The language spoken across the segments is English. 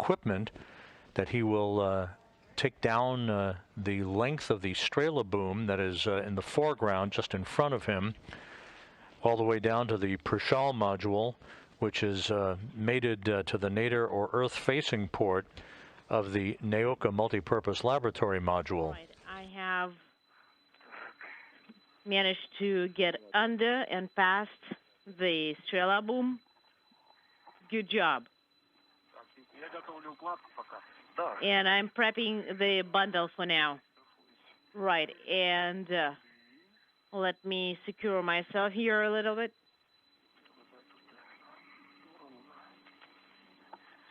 equipment that he will take down the length of the Strela boom that is in the foreground just in front of him, all the way down to the Prishal module, which is mated to the nadir or Earth-facing port of the Nauka Multipurpose Laboratory Module. Right. I have managed to get under and past the Strela boom. Good job. And I'm prepping the bundle for now. Right, and let me secure myself here a little bit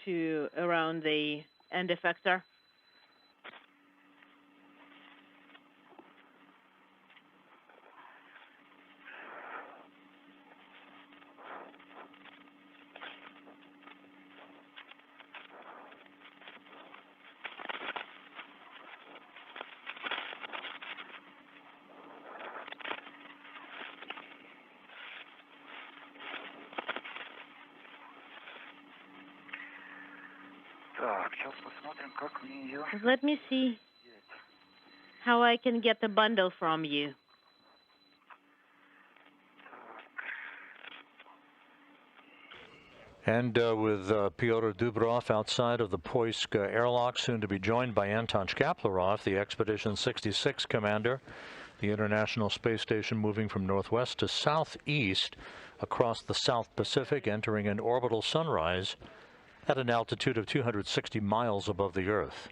to around the end effector. Let me see how I can get the bundle from you. And with Pyotr Dubrov outside of the Poisk airlock, soon to be joined by Anton Shkaplerov, the Expedition 66 commander, the International Space Station moving from northwest to southeast across the South Pacific, entering an orbital sunrise at an altitude of 260 miles above the Earth.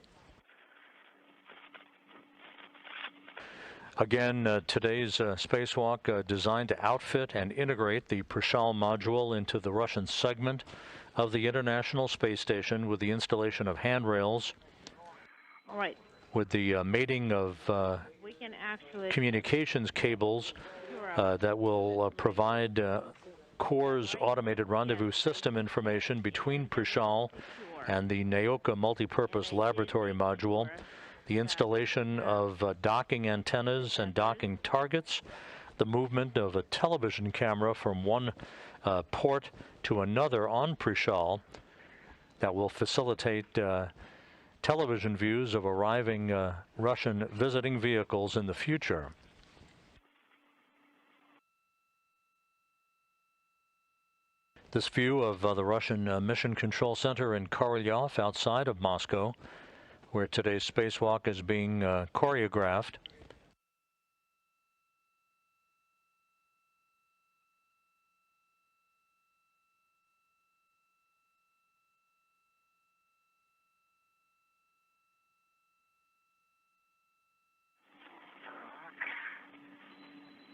Again, today's spacewalk designed to outfit and integrate the Prishal module into the Russian segment of the International Space Station with the installation of handrails, right, with the mating of communications cables that will provide Core's automated rendezvous system information between Prishal and the Nauka Multipurpose Laboratory Module, the installation of docking antennas and docking targets, the movement of a television camera from one port to another on Prishal that will facilitate television views of arriving Russian visiting vehicles in the future. This view of the Russian Mission Control Center in Korolyov outside of Moscow, where today's spacewalk is being choreographed.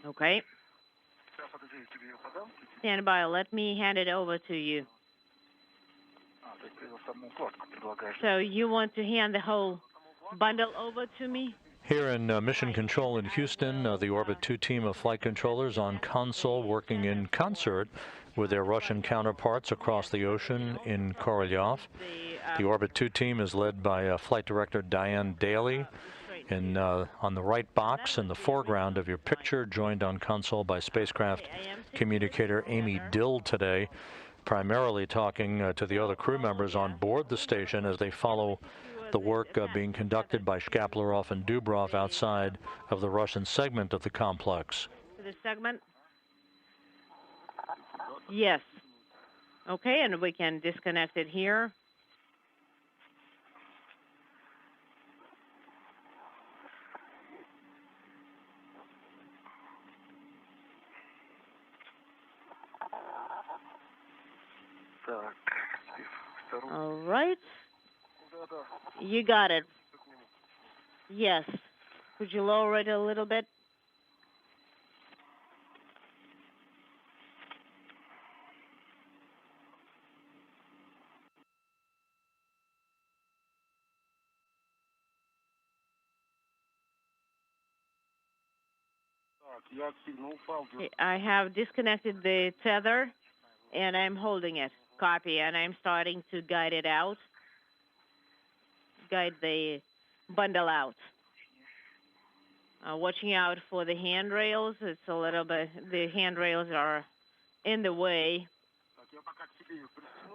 Okay. Stand by. Let me hand it over to you. So you want to hand the whole bundle over to me? Here in Mission Control in Houston, the Orbit 2 team of flight controllers on console working in concert with their Russian counterparts across the ocean in Korolyov. The Orbit 2 team is led by Flight Director Diane Daly. On the right box in the foreground of your picture, joined on console by spacecraft communicator Amy Dill today, primarily talking to the other crew members on board the station as they follow the work being conducted by Shkaplerov and Dubrov outside of the Russian segment of the complex. The segment? Yes. Okay, and we can disconnect it here. All right. You got it. Yes. Could you lower it a little bit? I have disconnected the tether, and I'm holding it. Copy, and I'm starting to guide it out. Guide the bundle out. Watching out for the handrails. It's a little bit, the handrails are in the way.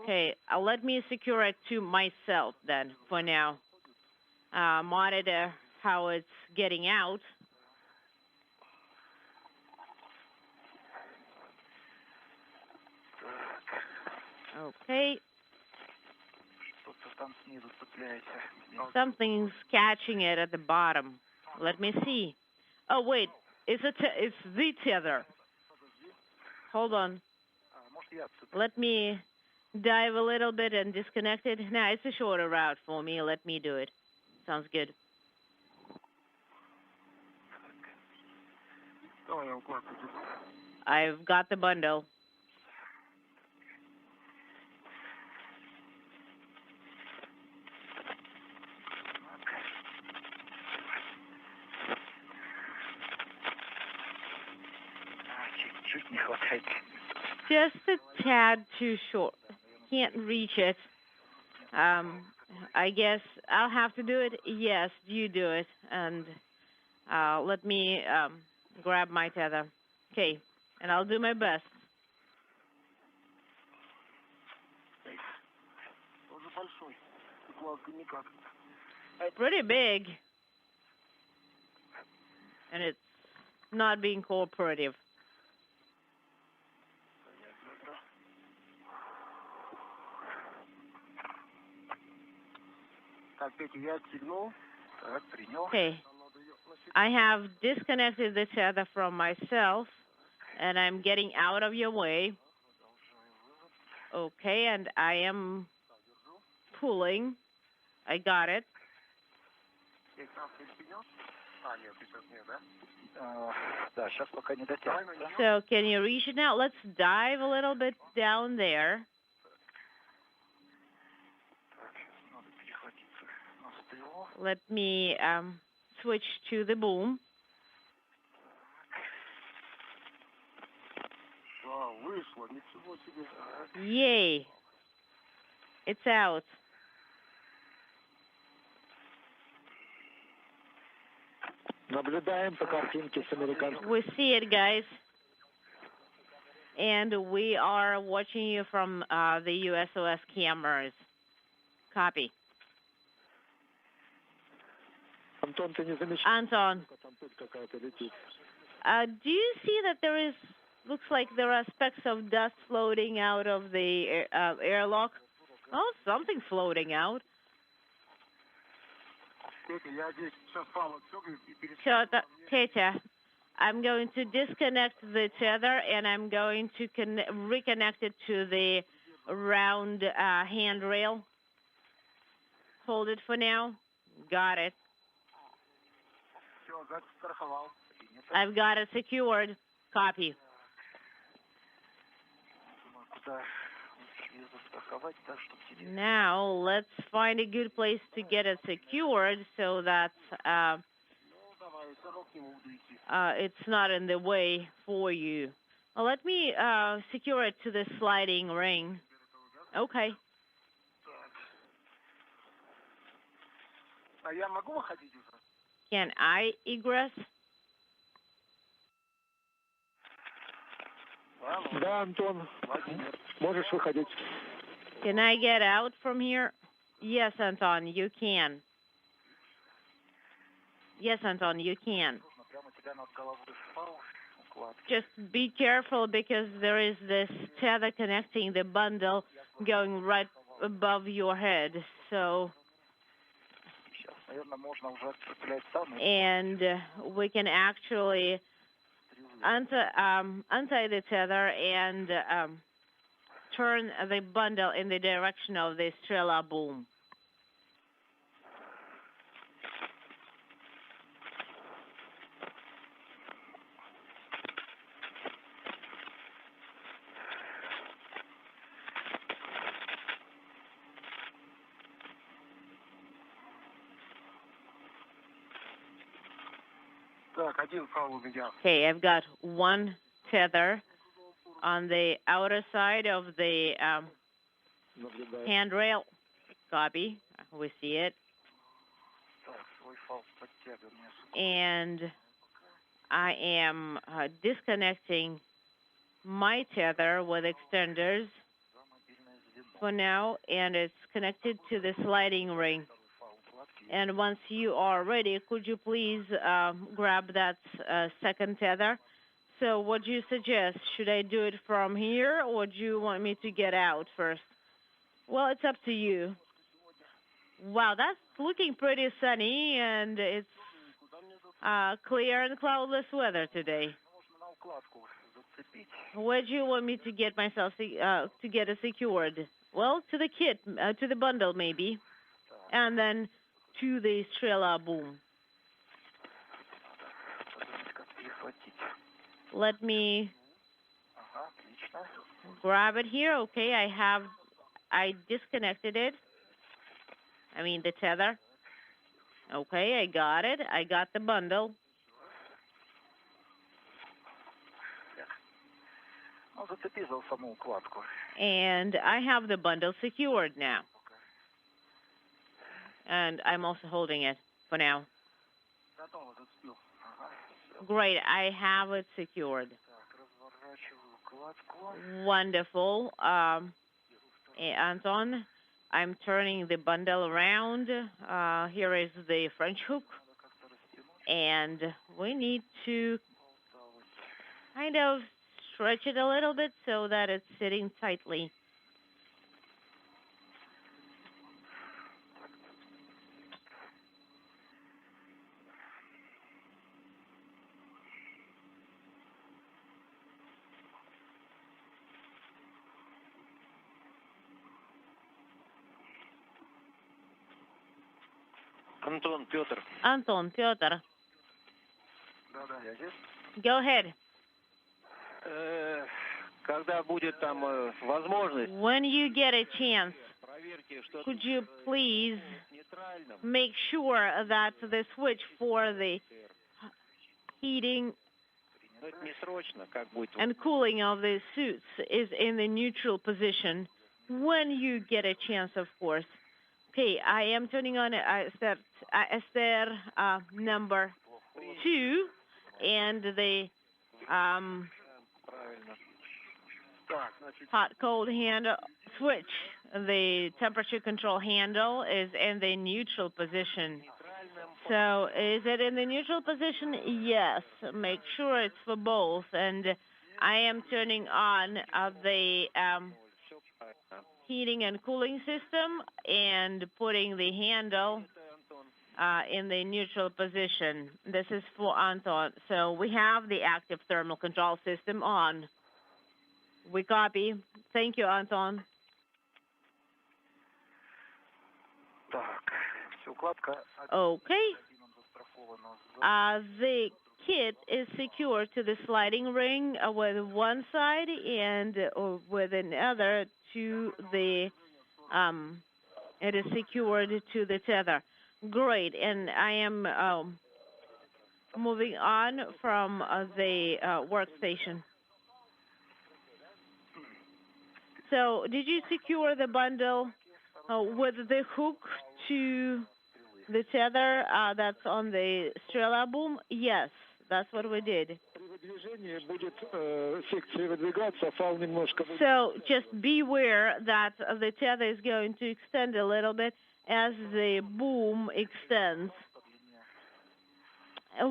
Okay, let me secure it to myself then for now. Monitor how it's getting out. Okay. Something's catching it at the bottom. Let me see. Oh wait, it's the tether. Hold on. Let me dive a little bit and disconnect it. No, it's a shorter route for me. Let me do it. Sounds good. I've got the bundle. Just a tad too short. Can't reach it. I guess I'll have to do it. Yes, you do it. And let me grab my tether. Okay, and I'll do my best. Pretty big. And it's not being cooperative. Okay. I have disconnected the tether from myself, and I'm getting out of your way. Okay, and I am pulling. I got it. So can you reach it now? Let's dive a little bit down there. Let me switch to the boom. Yay. It's out. We see it, guys. And we are watching you from the USOS cameras. Copy. Anton, do you see that there is, looks like there are specks of dust floating out of the airlock? Oh, something floating out. So, Teta, I'm going to disconnect the tether and I'm going to reconnect it to the round handrail. Hold it for now. Got it. I've got it secured. Copy. Now, let's find a good place to get it secured so that it's not in the way for you. Well, let me secure it to the sliding ring. Okay. Can I egress? Да, Антон, можешь выходить. Can I get out from here? Yes, Anton, you can. Yes, Anton, you can. Just be careful because there is this tether connecting the bundle going right above your head. So, and we can actually untie the tether and turn the bundle in the direction of the Strela boom. Okay, I've got one tether on the outer side of the handrail. Copy. We see it. And I am disconnecting my tether with extenders. for now, and it's connected to the sliding ring. And once you are ready, could you please grab that second tether? So what do you suggest? Should I do it from here, or do you want me to get out first? Well, it's up to you. Wow, that's looking pretty sunny, and it's clear and cloudless weather today. Where do you want me to get myself to get it secured? Well, to the kit, to the bundle maybe, and then to the Strela boom. Let me grab it here. Okay, I disconnected it. I mean the tether. Okay, I got it. I got the bundle. And I have the bundle secured now. And I'm also holding it for now. Great, I have it secured. Wonderful. Anton, I'm turning the bundle around. Here is the French hook. And we need to kind of stretch it a little bit so that it's sitting tightly. Anton, Piotr. Anton, Piotr. Go ahead. When you get a chance, could you please make sure that the switch for the heating and cooling of the suits is in the neutral position? When you get a chance, of course. Okay, I am turning on Esther number 2 and the hot-cold handle switch. The temperature control handle is in the neutral position. So is it in the neutral position? Yes. Make sure it's for both. And I am turning on the heating and cooling system and putting the handle in the neutral position. This is for Anton. So we have the active thermal control system on. We copy. Thank you, Anton. Okay. The kit is secured to the sliding ring with one side and with another to the, it is secured to the tether. Great, and I am moving on from the workstation. So, did you secure the bundle with the hook to the tether that's on the Strela boom? Yes, that's what we did. So just beware that the tether is going to extend a little bit as the boom extends.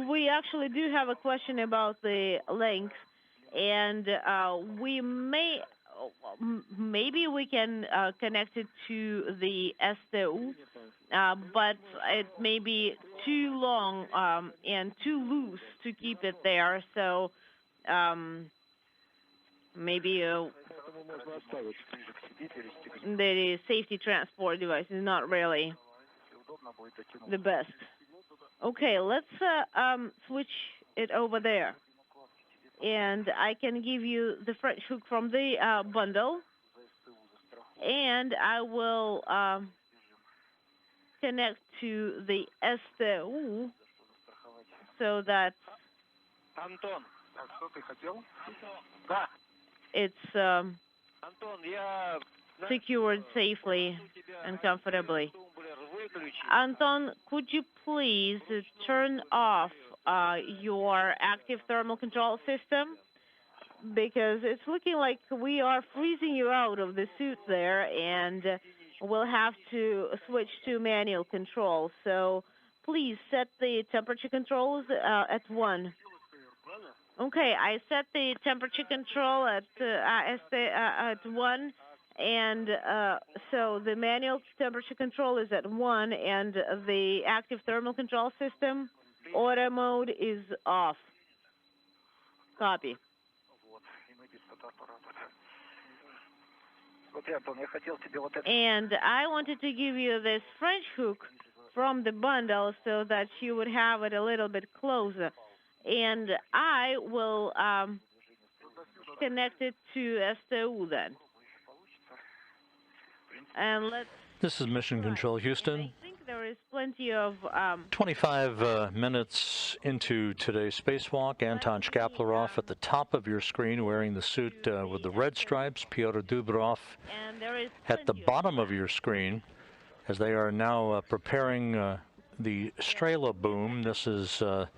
We actually do have a question about the length, and we maybe we can connect it to the STU, but it may be too long and too loose to keep it there. So maybe the safety transport device is not really the best. Okay, let's switch it over there. And I can give you the French hook from the bundle. And I will connect to the STU so that it's secured safely and comfortably. Anton, could you please turn off your active thermal control system? because it's looking like we are freezing you out of the suit there, and we'll have to switch to manual control. So please set the temperature controls at 1. Okay, I set the temperature control at 1, and so the manual temperature control is at 1, and the active thermal control system auto mode is off. Copy. And I wanted to give you this French hook from the bundle so that you would have it a little bit closer. And I will connect it to STU then. And let's... This is Mission Control Houston. I think there is plenty of... 25 minutes into today's spacewalk, Anton Shkaplerov at the top of your screen wearing the suit with the red stripes, Pyotr Dubrov at the bottom of your screen as they are now preparing the Strela boom. This is the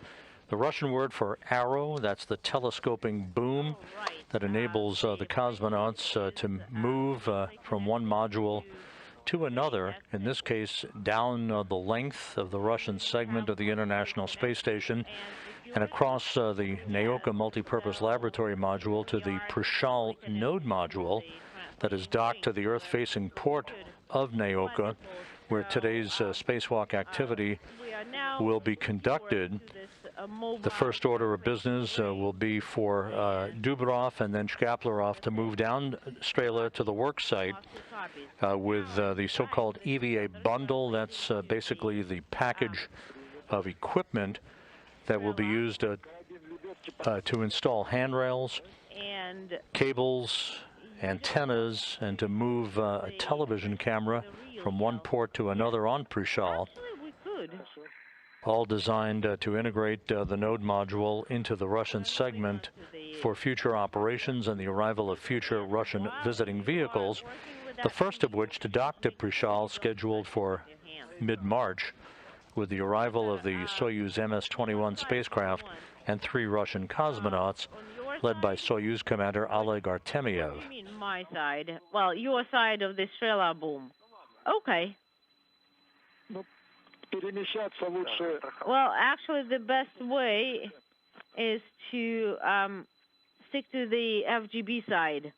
Russian word for arrow. That's the telescoping boom that enables the cosmonauts to move from one module to another, in this case down the length of the Russian segment of the International Space Station and across the Nauka Multipurpose Laboratory Module to the Prishal node module that is docked to the Earth-facing port of Nauka, where today's spacewalk activity will be conducted. The first order of business will be for Dubrov and then Shkaplerov to move down Strela to the work site with the so-called EVA bundle. That's basically the package of equipment that will be used to install handrails, cables, antennas, and to move a television camera from one port to another on Prishal. All designed to integrate the node module into the Russian segment for future operations and the arrival of future Russian visiting vehicles, the first of which to dock to Prishal scheduled for mid-March, with the arrival of the Soyuz MS-21 spacecraft and 3 Russian cosmonauts, led by Soyuz Commander Oleg Artemyev. You mean my side? Well, your side of the Strela boom. Okay. Well, actually, the best way is to stick to the FGB side.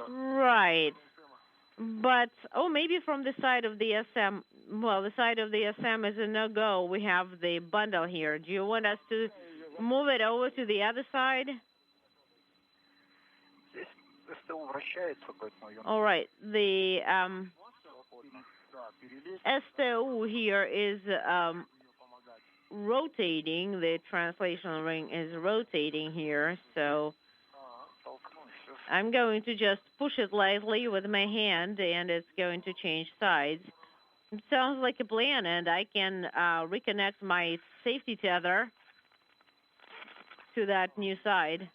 Right. But, oh, maybe from the side of the SM. Well, the side of the SM is a no-go. We have the bundle here. Do you want us to move it over to the other side? All right. The STU here is rotating. The translation ring is rotating here, so I'm going to just push it lightly with my hand, and it's going to change sides. It sounds like a plan, and I can reconnect my safety tether to that new side.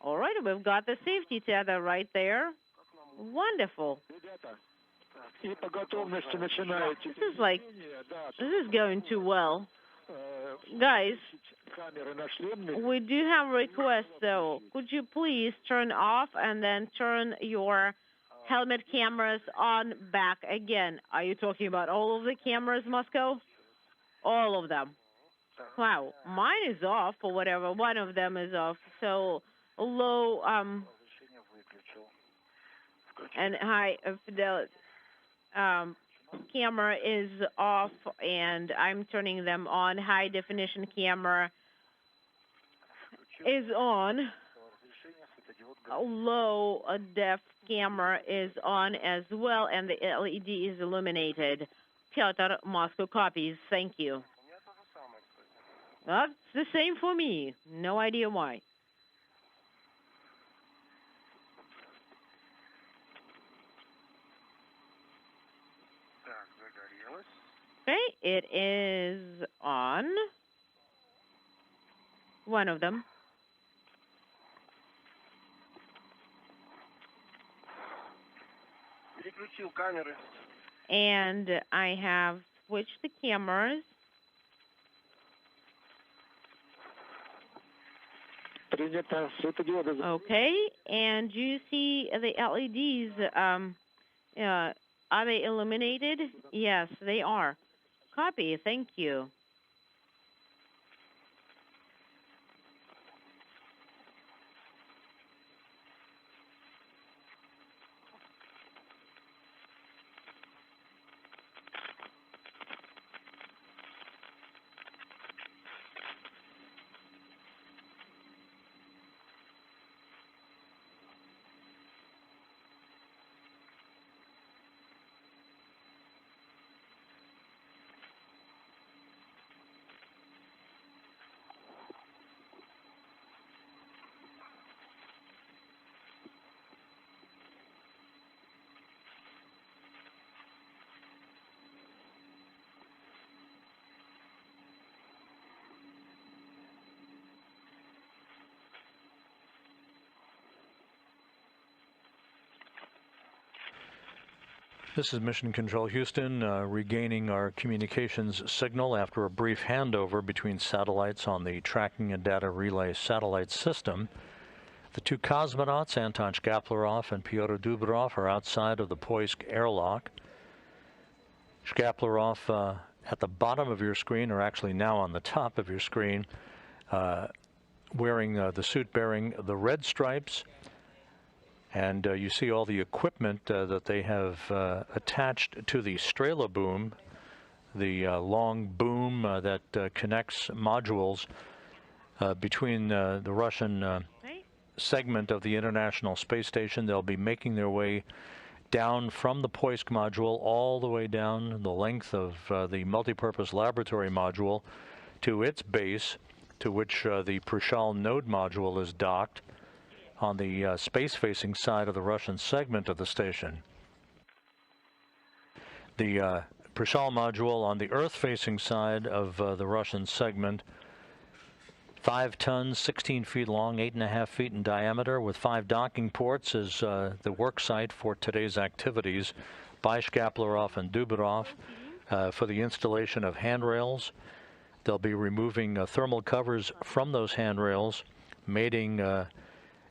All right, we've got the safety tether right there. Wonderful. This is going too well. Guys, we do have a request, though. Could you please turn off and then turn your helmet cameras on back again? Are you talking about all of the cameras, Moscow? All of them. Wow, mine is off or whatever. One of them is off. So low and high fidelity camera is off, and I'm turning them on. High definition camera is on. Low def camera is on as well, and the LED is illuminated. Pyotr, Moscow copies. Thank you. Well, it's the same for me. No idea why. Okay, it is on. One of them. And I have switched the cameras. Принято. Светодиоды. Okay, and do you see the LEDs? Are they illuminated? Yes, they are. Copy, thank you. This is Mission Control Houston, regaining our communications signal after a brief handover between satellites on the Tracking and Data Relay Satellite System. The two cosmonauts, Anton Shkaplerov and Pyotr Dubrov, are outside of the Poisk airlock. Shkaplerov at the bottom of your screen, or actually now on the top of your screen, wearing the suit bearing the red stripes. And you see all the equipment that they have attached to the Strela boom, the long boom that connects modules between the Russian segment of the International Space Station. They'll be making their way down from the Poisk module all the way down the length of the Multipurpose Laboratory Module to its base, to which the Prishal node module is docked on the space-facing side of the Russian segment of the station. The Prishal module on the Earth-facing side of the Russian segment, 5 tons, 16 feet long, 8.5 feet in diameter, with 5 docking ports, is the work site for today's activities by Shkaplerov and Dubrov for the installation of handrails. They'll be removing thermal covers from those handrails, mating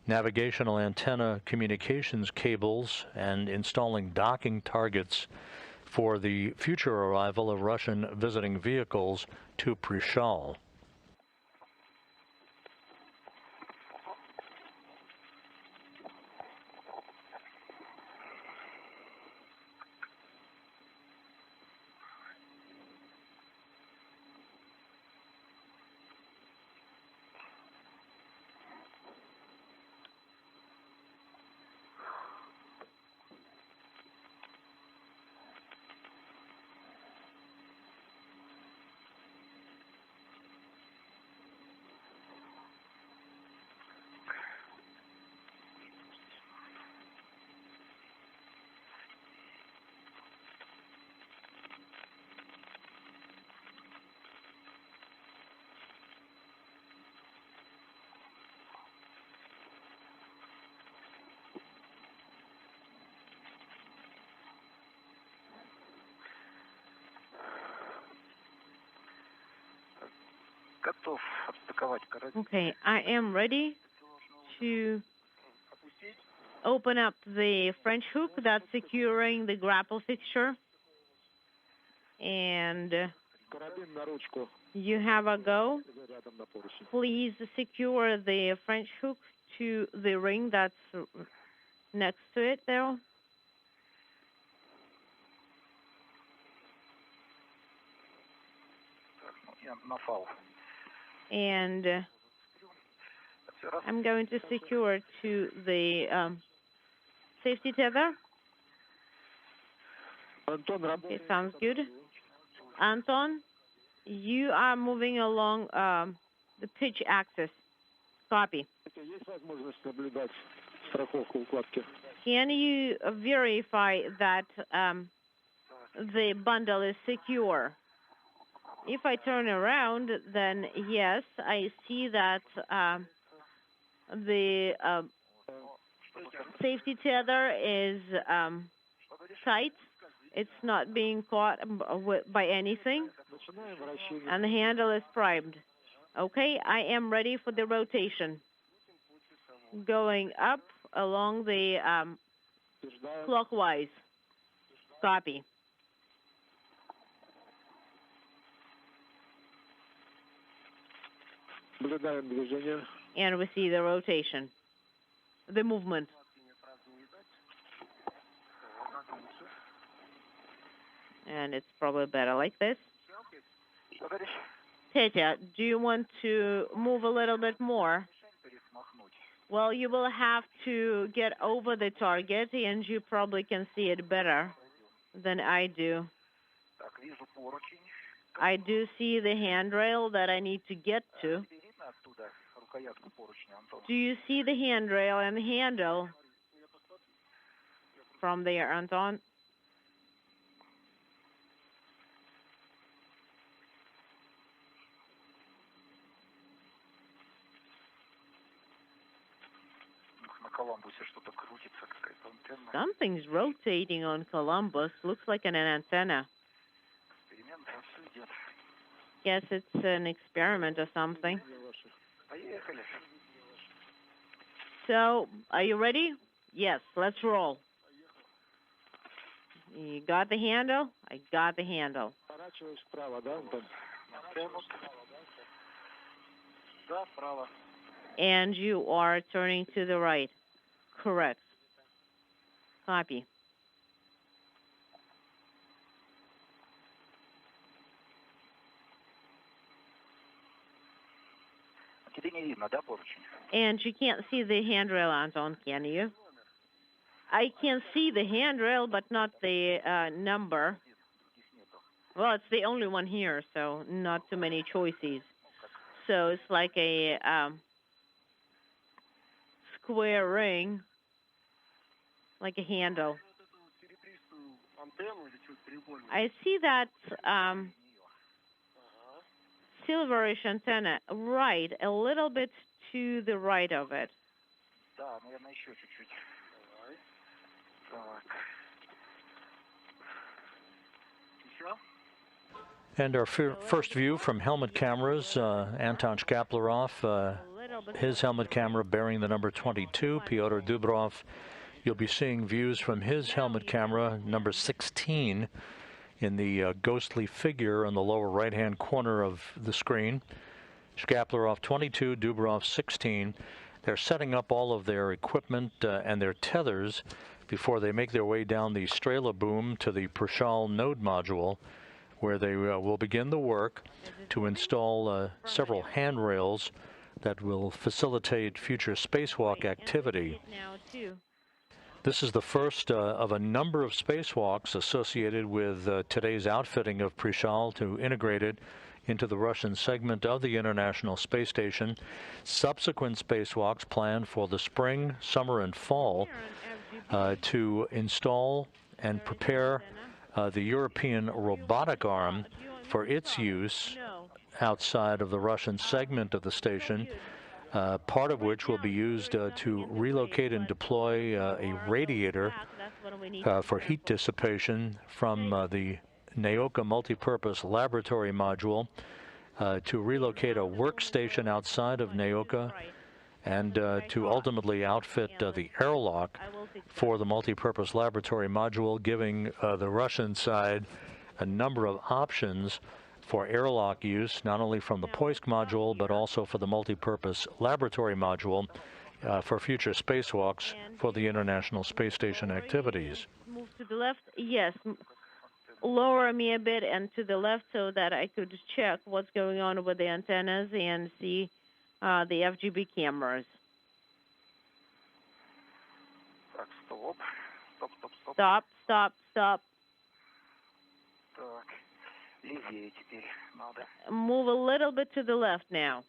navigational antenna communications cables, and installing docking targets for the future arrival of Russian visiting vehicles to Prishal. Okay, I am ready to open up the French hook that's securing the grapple fixture. And you have a go. Please secure the French hook to the ring that's next to it there. And I'm going to secure to the safety tether. Okay, sounds good. Anton, you are moving along the pitch axis. Copy. Can you verify that the bundle is secure? If I turn around, then yes, I see that the safety tether is tight. It's not being caught by anything, and the handle is primed. Okay, I am ready for the rotation. going up along the clockwise. Copy. Наблюдаем движение. And we see the rotation, the movement. And it's probably better like this. Petya, do you want to move a little bit more? Well, you will have to get over the target, and you probably can see it better than I do. I do see the handrail that I need to get to. Do you see the handrail and the handle from there, Anton? Something's rotating on Columbus. Looks like an antenna. Guess it's an experiment or something. So, are you ready? Yes, let's roll. You got the handle? I got the handle. And you are turning to the right. Correct. Copy. And you can't see the handrail, Anton, can you? I can see the handrail, but not the number. Well, it's the only one here, so not too many choices. So it's like a square ring, like a handle. I see that silverish antenna, right, a little bit to the right of it. And our first view from helmet cameras, Anton Shkaplerov, his helmet camera bearing the number 22, Pyotr Dubrov. You'll be seeing views from his helmet camera, number 16, in the ghostly figure in the lower right-hand corner of the screen. Shkaplerov 22, Dubrov 16. They're setting up all of their equipment and their tethers before they make their way down the Strela boom to the Prishal node module, where they will begin the work to install several handrails that will facilitate future spacewalk activity. This is the first of a number of spacewalks associated with today's outfitting of Prishal to integrate it into the Russian segment of the International Space Station. Subsequent spacewalks planned for the spring, summer, and fall to install and prepare the European robotic arm for its use outside of the Russian segment of the station, part of which will be used to relocate and deploy a radiator for heat dissipation from the Nauka Multipurpose Laboratory Module to relocate a workstation outside of Nauka and to ultimately outfit the airlock for the Multipurpose Laboratory Module, giving the Russian side a number of options for airlock use, not only from the Poisk module, but also for the Multipurpose Laboratory Module for future spacewalks for the International Space Station activities. Move to the left, yes. Lower me a bit and to the left so that I could check what's going on with the antennas and see the FGB cameras. Stop, stop, stop. Move a little bit to the left now.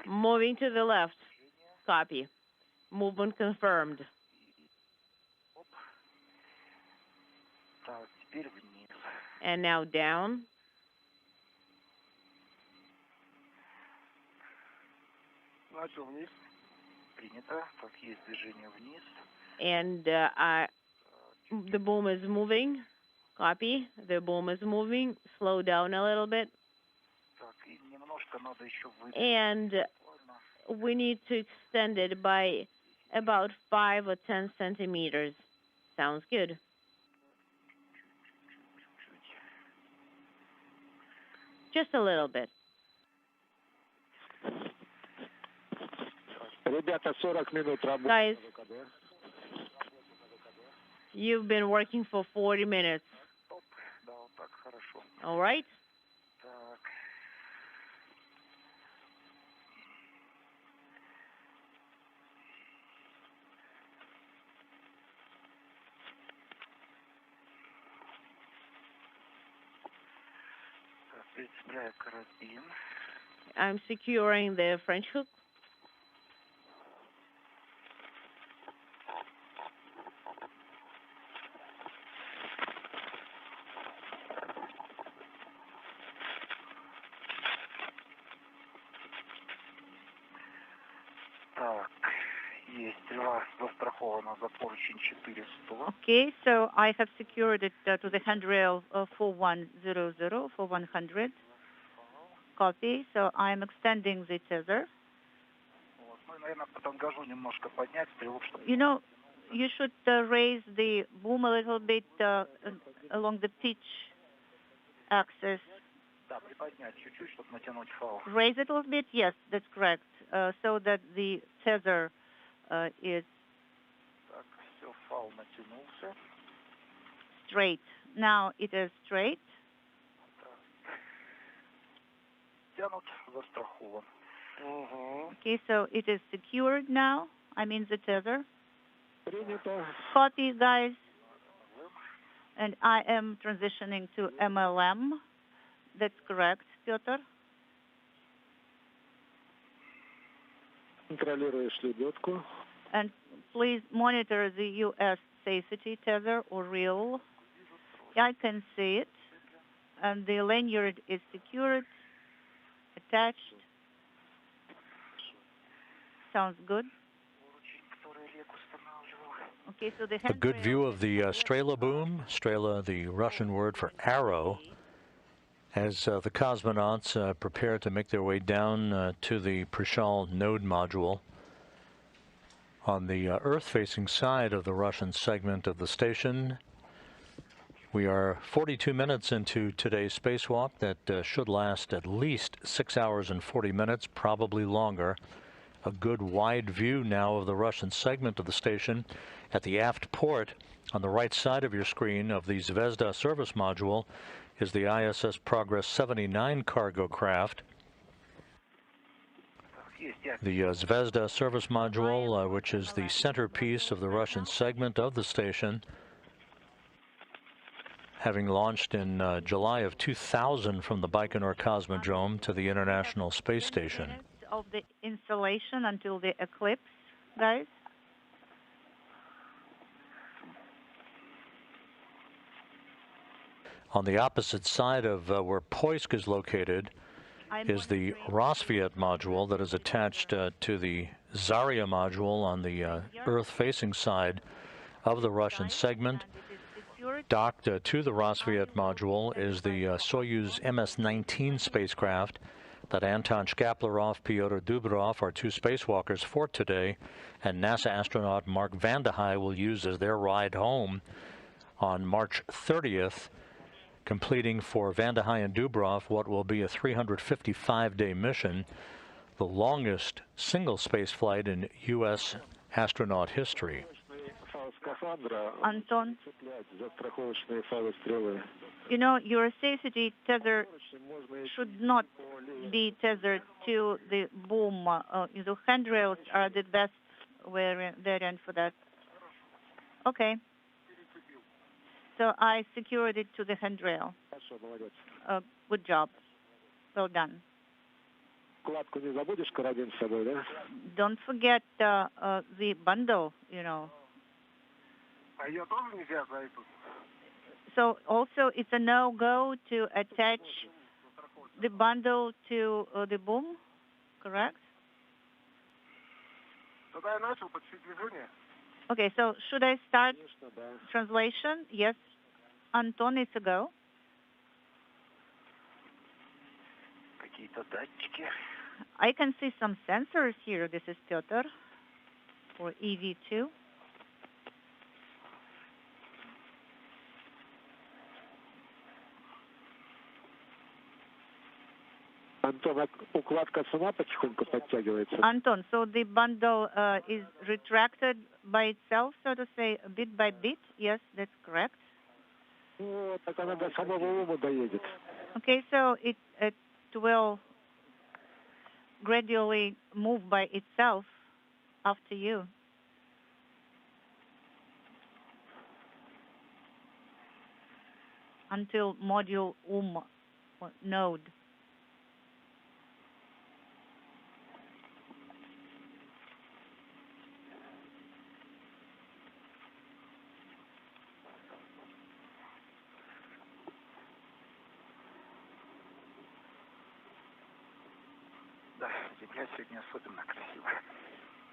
Moving to the left. Copy. Movement confirmed. And now down. And the boom is moving. Copy. The boom is moving. Slow down a little bit. And we need to extend it by about 5 or 10 centimeters. Sounds good. Just a little bit. Guys, you've been working for 40 minutes. All right? I'm securing the French hook. Okay, so I have secured it to the handrail 4100 for 100. Copy. So I'm extending the tether. You know, you should raise the boom a little bit along the pitch axis. Raise it a little bit? Yes, that's correct. So that the tether is straight. Now it is straight. Okay, so it is secured now. I mean the tether. Copy, guys. And I am transitioning to MLM. That's correct, Piotr. And please monitor the U.S. safety tether or reel. I can see it. And the lanyard is secured, attached. Sounds good. Okay, so a good view of the Strela boom. Strela, the Russian word for arrow, as the cosmonauts prepare to make their way down to the Prishal node module. On the Earth-facing side of the Russian segment of the station, we are 42 minutes into today's spacewalk that should last at least 6 hours and 40 minutes, probably longer. A good wide view now of the Russian segment of the station. At the aft port on the right side of your screen of the Zvezda service module is the ISS Progress 79 cargo craft. The Zvezda service module, which is the centerpiece of the Russian segment of the station, having launched in July of 2000 from the Baikonur Cosmodrome to the International Space Station. Of the installation until the eclipse, guys. On the opposite side of where Poisk is located is the Rosviet module that is attached to the Zarya module on the Earth-facing side of the Russian segment. Docked to the Rosviet module is the Soyuz MS-19 spacecraft that Anton Shkaplerov, Pyotr Dubrov, our two spacewalkers for today, and NASA astronaut Mark Vande Hei will use as their ride home on March 30th, completing for Vande Hei and Dubrov what will be a 355-day mission, the longest single space flight in U.S. astronaut history. Anton, you know, your safety tether should not be tethered to the boom. The handrails are the best variant for that. Okay. So I secured it to the handrail. Good job. Well done. Don't forget the bundle, you know. So also it's a no-go to attach the bundle to the boom, correct? Okay, so should I start translation? Yes. Anton, it's a go. I can see some sensors here. This is Piotr for EV2. Антон, укладка сама потихоньку подтягивается? Anton, so the bundle is retracted by itself, so to say, bit by bit? Yes, that's correct. Ну, так она до самого ума доедет. Okay, so it will gradually move by itself after you. Until module node.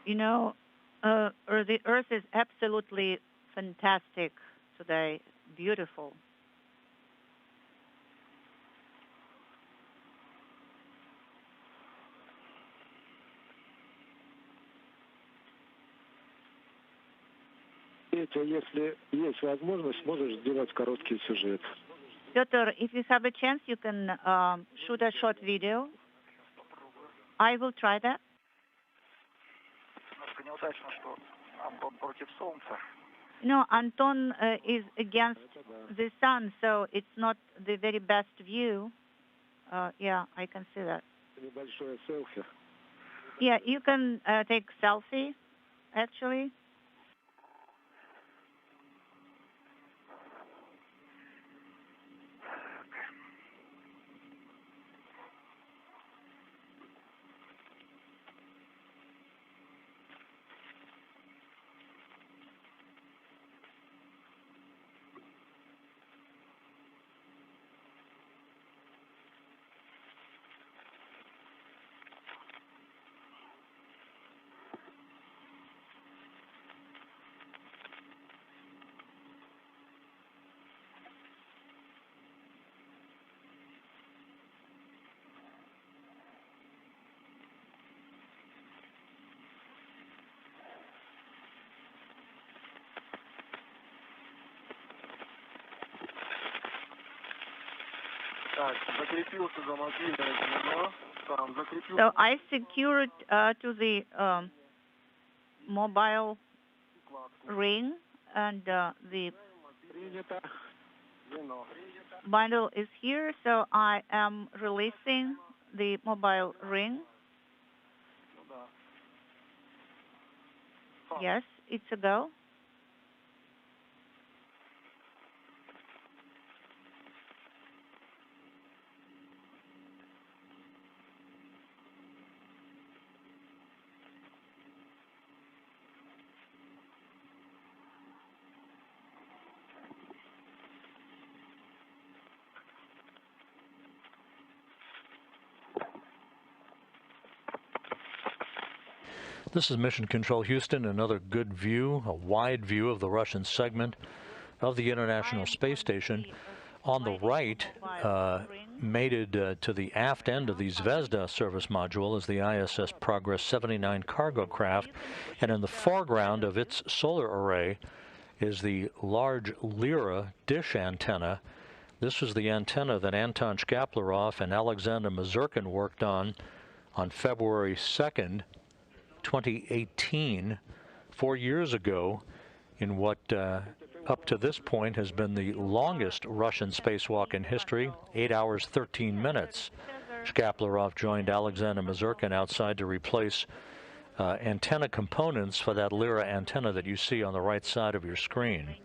You know, the Earth is absolutely fantastic today, beautiful. Петя, если есть возможность, можешь сделать короткий сюжет. Piotr, if you have a chance, you can shoot a short video. I will try that. No, Anton is against the sun, so it's not the very best view. Yeah, I can see that. Небольшое селфи. Yeah, you can take selfie, actually. So I secured to the mobile ring, and the bundle is here, so I am releasing the mobile ring. Yes, it's a go. This is Mission Control Houston, another good view, a wide view of the Russian segment of the International Space Station. On the right, mated to the aft end of the Zvezda service module is the ISS Progress 79 cargo craft, and in the foreground of its solar array is the large Lyra dish antenna. This was the antenna that Anton Shkaplerov and Alexander Mazurkin worked on February 2nd, 2018, 4 years ago, in what up to this point has been the longest Russian spacewalk in history, 8 hours, 13 minutes. Shkaplerov joined Alexander Mazurkin outside to replace antenna components for that Lyra antenna that you see on the right side of your screen.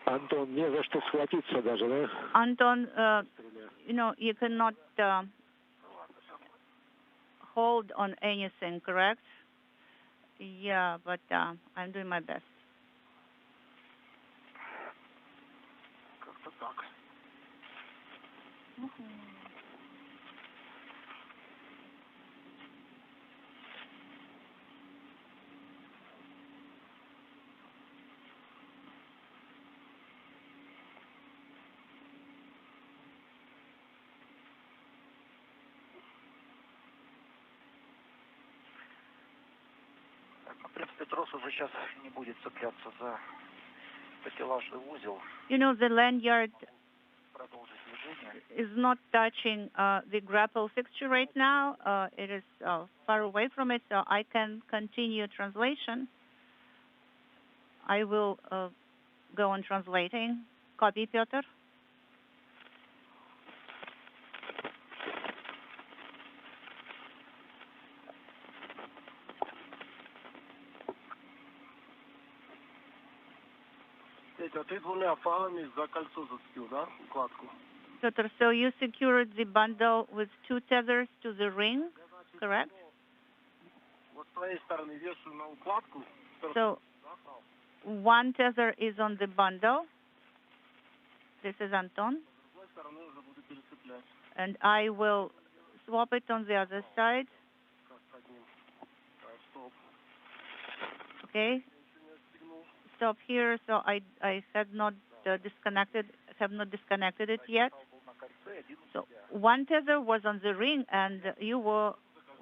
Антон, не за что схватиться даже, да? Anton, you know, you cannot hold on anything, correct? Yeah, but I'm doing my best. Как-то так. В принципе, трос уже сейчас не будет цепляться за такелажный узел. You know, the lanyard Продолжить движение. is not touching the grapple fixture right now. It is far away from it, so I can continue translation. I will go on translating. Copy, Piotr. А ты двумя фалами за кольцо зацепил, да, укладку? Piotr, so you secured the bundle with 2 tethers to the ring, correct? Вот с твоей стороны вешаю на укладку. So 1 tether is on the bundle. This is Anton. С другой стороны уже буду перецеплять. And I will swap it on the other side. Как с одним. Стоп. Okay. Stop here. So I have not disconnected it yet. So 1 tether was on the ring, and you were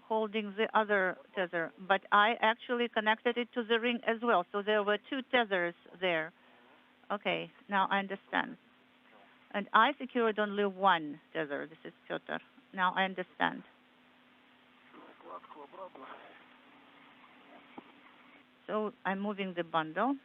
holding the other tether, but I actually connected it to the ring as well. So there were 2 tethers there. Okay, now I understand. And I secured only 1 tether. This is Piotr. Now I understand. So I'm moving the bundle.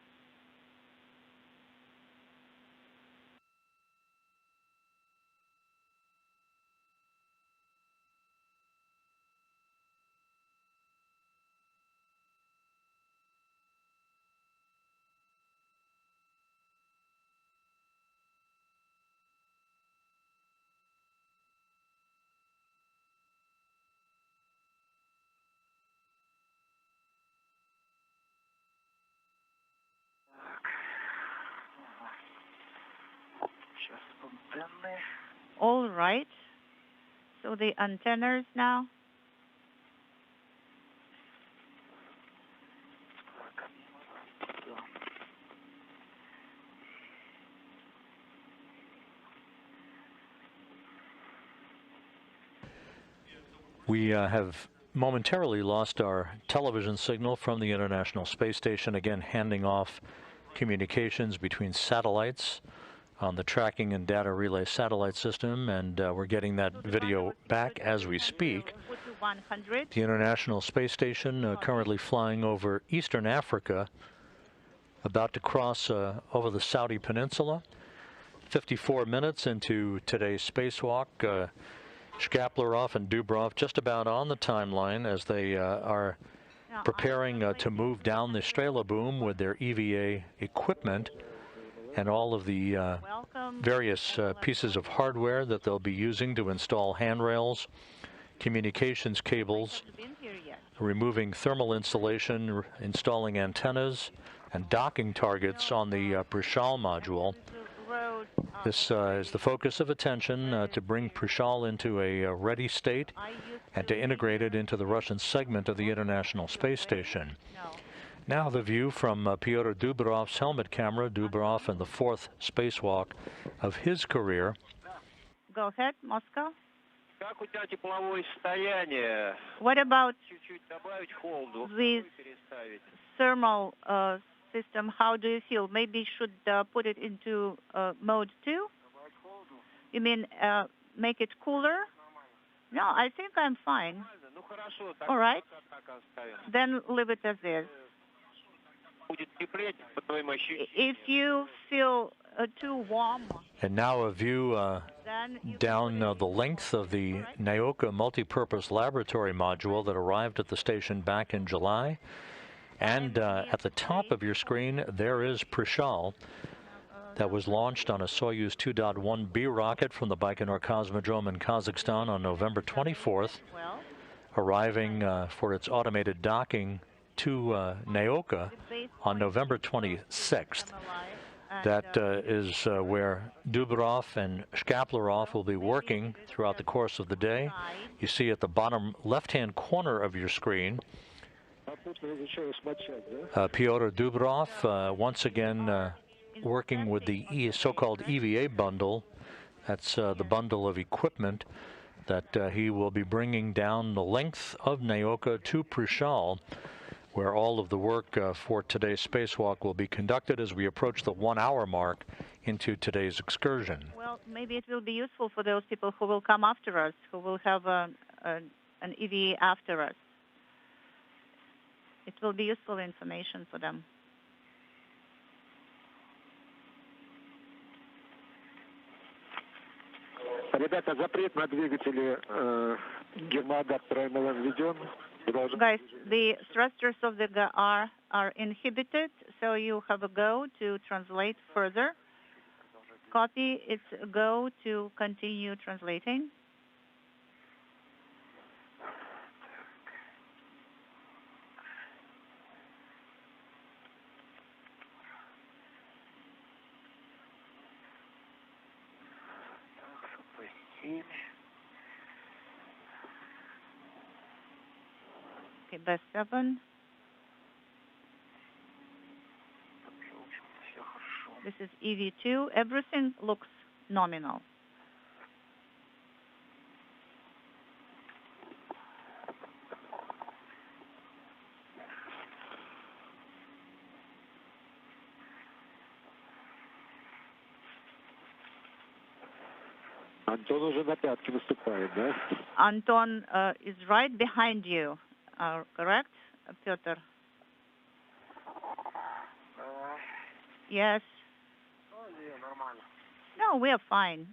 All right. So the antennas now. We have momentarily lost our television signal from the International Space Station, again handing off communications between satellites on the tracking and data relay satellite system, and we're getting that video back as we speak. The International Space Station currently flying over eastern Africa, about to cross over the Saudi Peninsula. 54 minutes into today's spacewalk. Shkaplerov and Dubrov just about on the timeline as they are preparing to move down the Strela boom with their EVA equipment and all of the various pieces of hardware that they'll be using to install handrails, communications cables, removing thermal insulation, installing antennas, and docking targets on the Prishal module. This is the focus of attention to bring Prishal into a ready state and to integrate it into the Russian segment of the International Space Station. Now the view from Pyotr Dubrov's helmet camera, Dubrov in the 4th spacewalk of his career. Go ahead, Moscow. What about the thermal system? How do you feel? Maybe should put it into mode 2? You mean make it cooler? No, I think I'm fine. All right. Then leave it as is. If you feel too warm. And now a view down the length of the Nauka Multipurpose Laboratory Module that arrived at the station back in July. And at the top of your screen, there is Prishal, that was launched on a Soyuz 2.1B rocket from the Baikonur Cosmodrome in Kazakhstan on November 24th, arriving for its automated docking to Nauka on November 26th. That is where Duberov and Shkaplerov will be working throughout the course of the day. You see at the bottom left-hand corner of your screen, Pyotr Duberov, once again working with the so-called EVA bundle. That's the bundle of equipment that he will be bringing down the length of Nauka to Prishal, where all of the work for today's spacewalk will be conducted as we approach the 1 hour mark into today's excursion. Well, maybe it will be useful for those people who will come after us, who will have an EVA after us. It will be useful information for them. Ребята, запрет на двигатели гермоадаптера МЛМ введен. Guys, the thrusters of the GAR are inhibited, so you have a go to translate further. Copy, it's a go to continue translating. Okay, best 7. This is EV2. Everything looks nominal. Антон уже на пятки наступает, да? Anton is right behind you, correct, Pyotr? Yes. No, we are fine.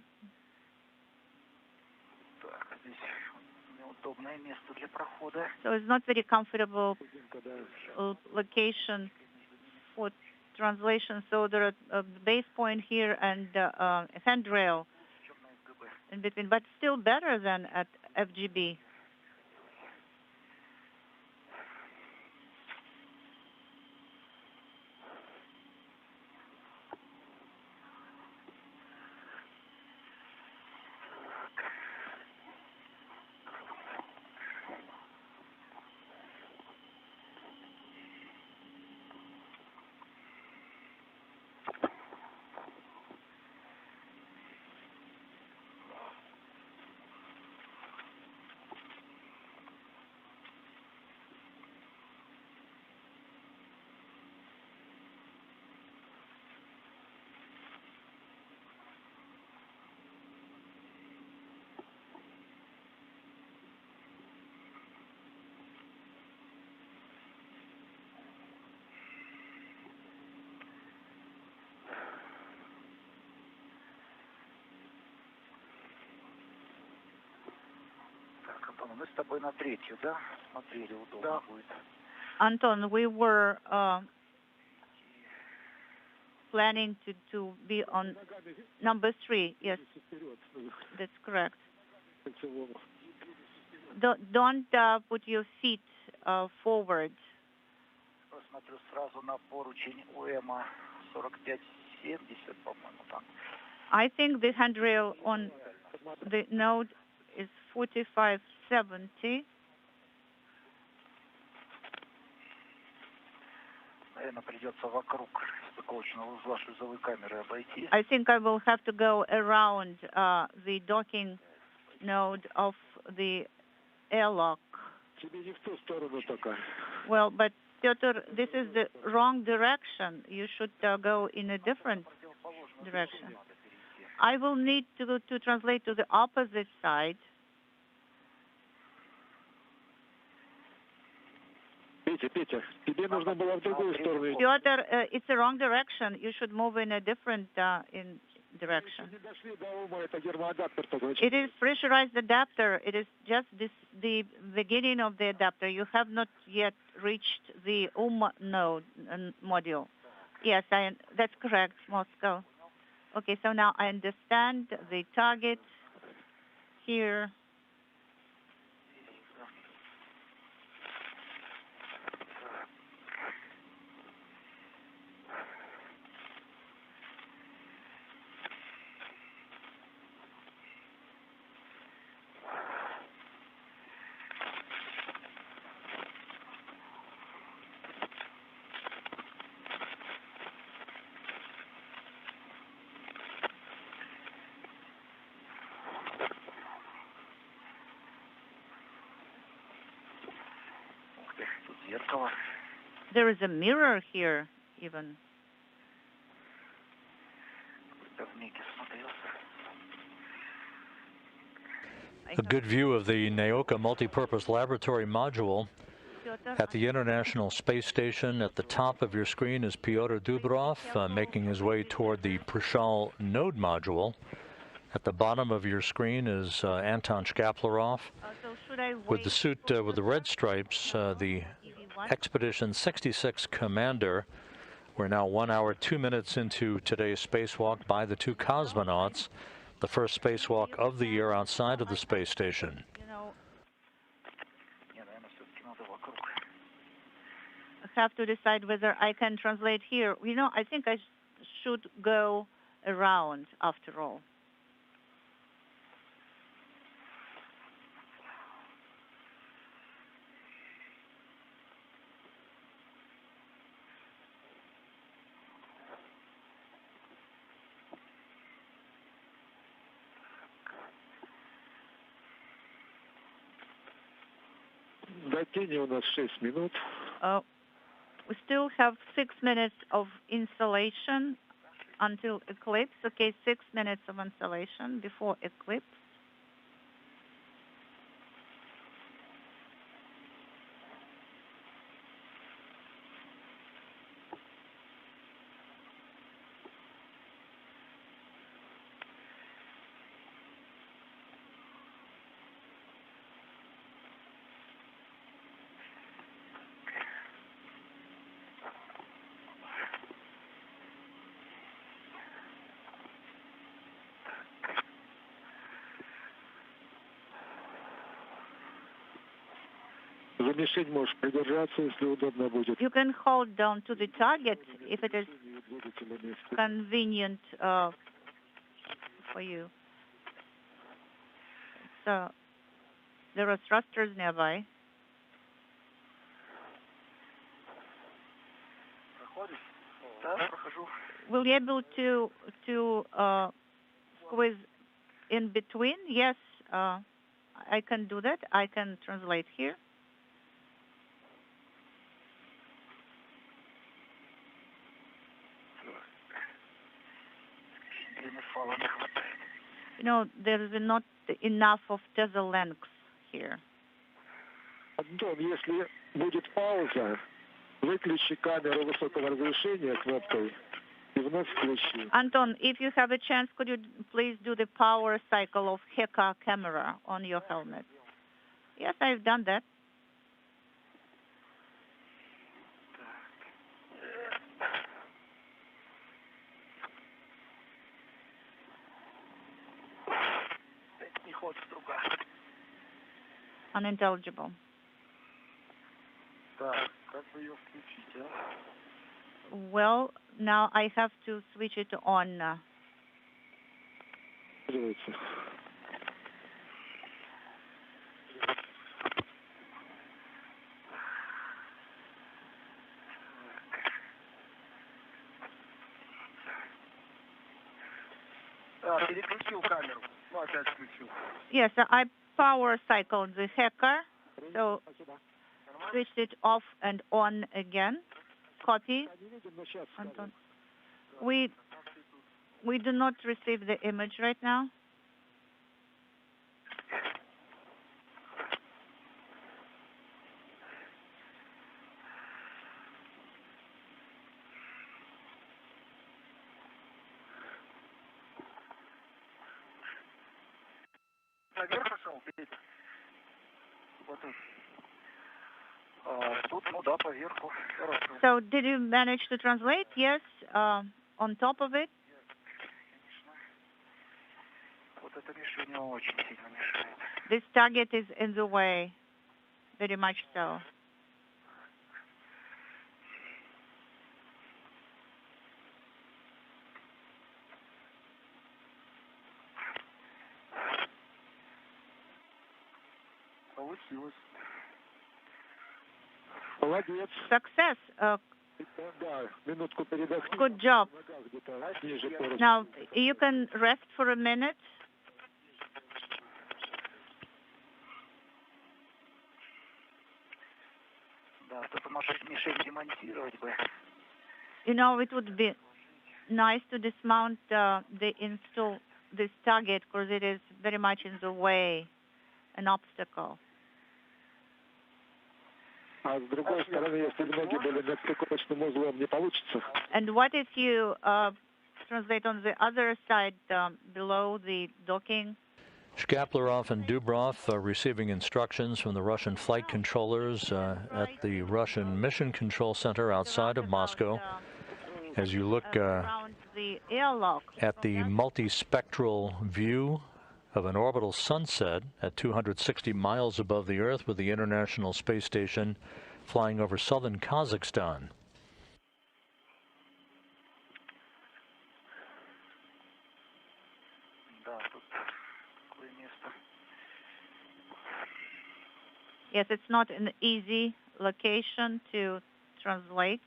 So it's not very comfortable location for translation. So there are a base point here and a handrail in between, but still better than at FGB. Мы с тобой на третью, да? Смотрели, удобно будет. Anton, we were planning to be on number 3. Yes, that's correct. Don't put your feet forward. Смотрю сразу на поручень УЭМа 4570, по-моему, там. I think the handrail on the node is 4570. Наверное, придется вокруг стыковочного узла шлюзовой камеры обойти. I think I will have to go around the docking node of the airlock. Well, but Pyotr, this is the wrong direction. You should go in a different direction. I will need to translate to the opposite side. Петя, Петя, тебе нужно было в другую сторону. Piotr, it's the wrong direction. You should move in a different direction. Не дошли до ума, это гермоадаптер только It is pressurized adapter. It is just the beginning of the adapter. You have not yet reached the node module. Yes, that's correct, Moscow. Okay, so now I understand the target here. There is a mirror here, even. A good view of the Nauka Multipurpose Laboratory Modul at the International Space Station. At the top of your screen is Pyotr Dubrov making his way toward the Prishal node module. At the bottom of your screen is Anton Shkaplerov with the suit with the red stripes, the Expedition 66 commander. We're now 1 hour, 2 minutes into today's spacewalk by the two cosmonauts, the first spacewalk of the year outside of the space station. I have to decide whether I can translate here. I think I should go around after all. До тени у нас 6 минут. We still have 6 minutes of installation until eclipse. Okay, 6 minutes of installation before eclipse. За мишень можешь придержаться, если удобно будет. You can hold down to the target if it is convenient for you. So there are thrusters nearby. Will you be able to squeeze in between? Yes, I can do that. I can translate here. There is not enough of tether length here. Антон, если будет пауза, выключи камеру высокого разрешения кнопкой и вновь включи. Anton, if you have a chance, could you please do the power cycle of HECA camera on your helmet? Yes, I've done that. Unintelligible. Well, now I have to switch it on. Yes, I power cycled the hacker, so switched it off and on again. Copy. Anton. We do not receive the image right now. Наверх пошел, видите? Вот тут. Тут, ну да, поверху. Хорошо. So did you manage to translate? Yes, on top of it? Конечно. Вот эта мишень очень сильно мешает. This target is in the way, very much so. Получилось. Молодец. Success. Да, минутку передохни. Good job. Где-то ниже поручня. Now, you can rest for a minute. Да, тут мишень демонтировать бы. You know, it would be nice to dismount this target because it is very much in the way, an obstacle. А с другой стороны, если ноги были над стыковочным узлом, не получится? And what if you translate on the other side below the docking? Shkaplerov and Dubrov are receiving instructions from the Russian flight controllers at the Russian Mission Control Center outside of Moscow. As you look Around the airlock. at the multispectral view of an orbital sunset at 260 miles above the Earth with the International Space Station flying over southern Kazakhstan. Да, тут такое место. Yes, it's not an easy location to translate.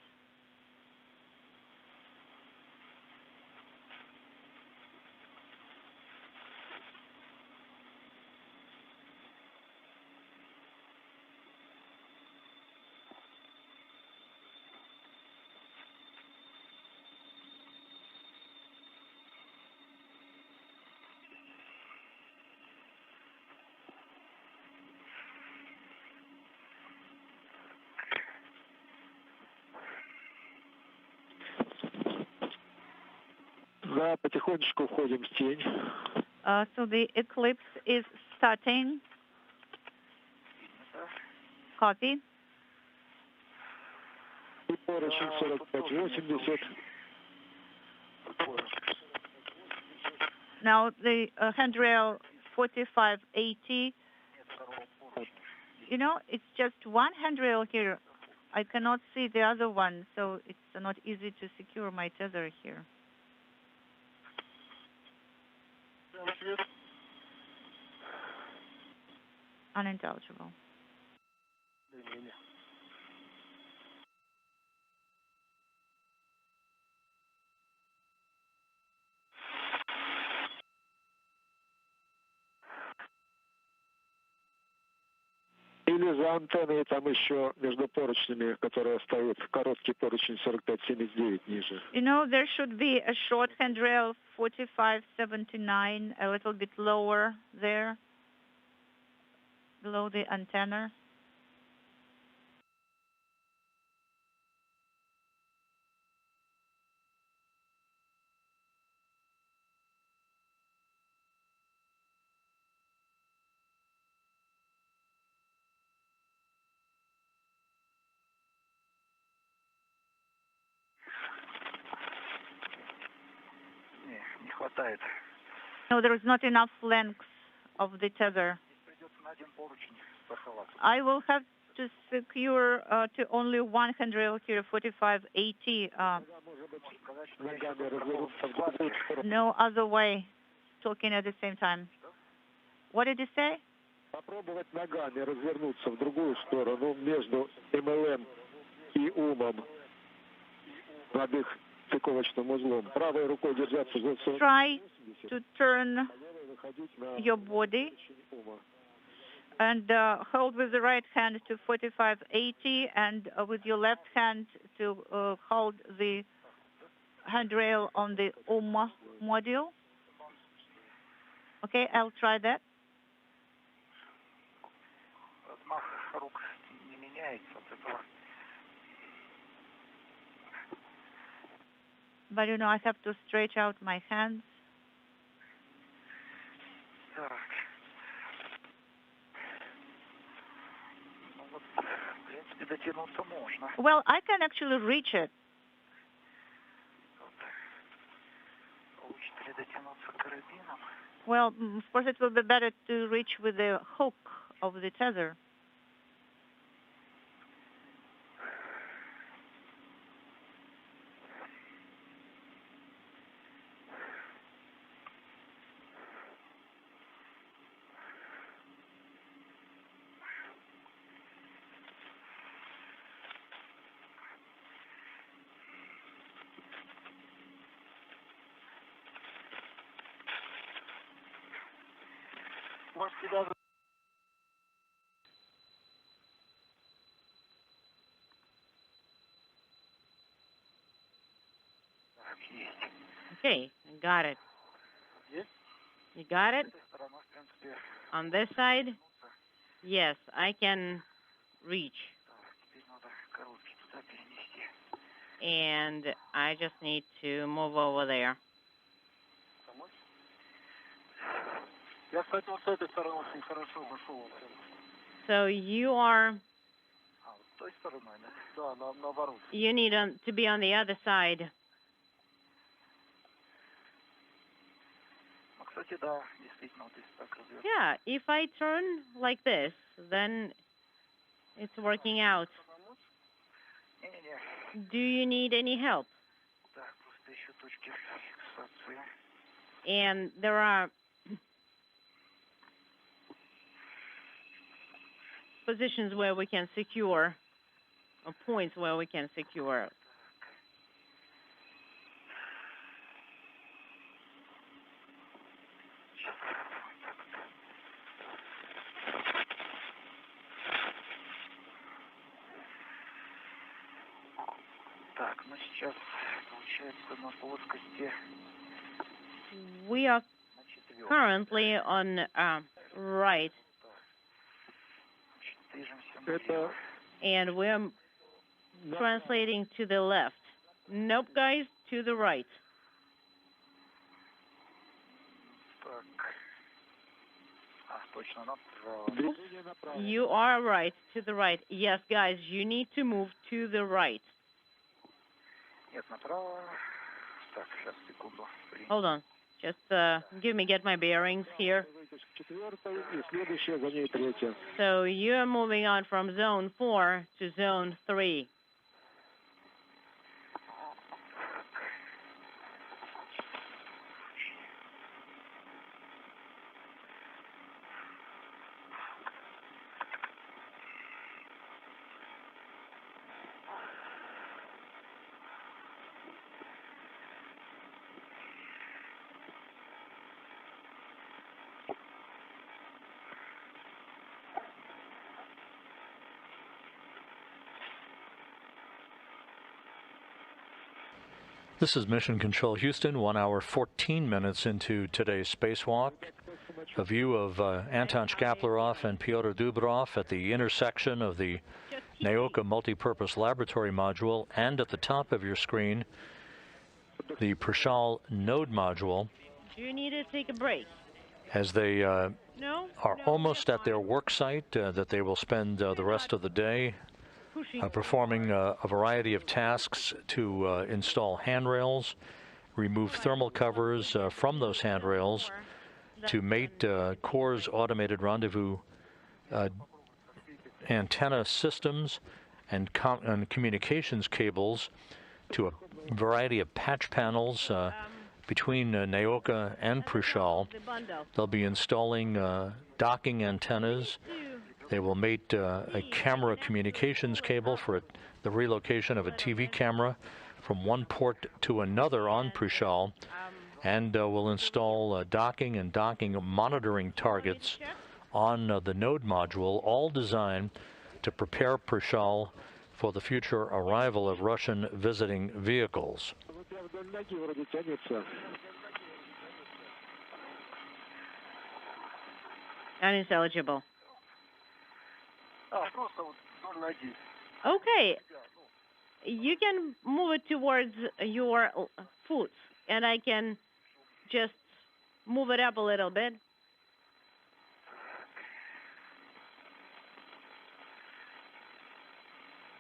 Да, потихонечку входим в тень. So the eclipse is starting. Copy. И поручень 45-80. Now the handrail 4580. You know, it's just one handrail here. I cannot see the other one, so it's not easy to secure my tether here. Unintelligible. Или за антенной там еще между поручнями, которые стоят, короткий поручень 45-79 ниже. You know, there should be a short handrail 4579, a little bit lower there, below the antenna. Не хватает. No, there is not enough length of the tether. Придется на один поручень страховаться. I will have to secure to only one handrail here, 4580. No other way, talking at the same time. What did you say? Попробовать ногами развернуться в другую сторону между МЛМ и умом над их стыковочным узлом. Правой рукой держаться за Try to turn your body and hold with the right hand to 4580 and with your left hand to hold the handrail on the module. Okay, I'll try that. Размах рук не меняется от этого. But you know, I have to stretch out my hands. Так. дотянуться можно. Well, I can actually reach it. Получится ли дотянуться карабином? Well, of course, it will be better to reach with the hook of the tether. Может, тебя... Так, есть. Okay, I got it. Есть? You got С it? этой стороны, в принципе, On this side? Yes, I can reach. так, теперь надо коробки туда перенести. And I just need to move over there. Помочь? Я, кстати, вот с этой стороны очень хорошо вошел. So you are, А, вот с той стороны, да? Да, наоборот. you need to be on the other side. Ну, кстати, да, действительно, вот если так развернуть. Yeah, if I turn like this, then it's working out. Помочь? Не-не-не. Do you need any help? Так, просто еще точки фиксации. And there are positions where we can secure, or points where we can secure. Так, ну сейчас получается на плоскости We are на четвертом. currently on right, Движемся налево. and we're translating to the left. Nope, guys, to the right. Так. А, точно, направо. You are right, to the right. Yes, guys, you need to move to the right. Нет, направо. Так, сейчас, секунду. Hold on. Just get my bearings here. Четвертая и следующая за ней третья. So you're moving on from zone 4 to zone 3. This is Mission Control Houston, 1 hour 14 minutes into today's spacewalk. A view of Anton Shkaplerov and Pyotr Dubrov at the intersection of the Nauka Multipurpose Laboratory Modul, and at the top of your screen, the Prishal node module, Do you need to take a break? as they No? are almost at their work site that they will spend the rest of the day performing a variety of tasks to install handrails, remove thermal covers from those handrails, to mate CORE's automated rendezvous antenna systems and communications cables to a variety of patch panels between Nauka and Prishal. They'll be installing docking antennas. They will mate a camera communications cable for the relocation of a TV camera from one port to another on Prishal, and will install docking and docking monitoring targets on the node module, all designed to prepare Prishal for the future arrival of Russian visiting vehicles. Unintelligible. А, просто вот вдоль ноги. Okay. You can move it towards your foot, and I can just move it up a little bit.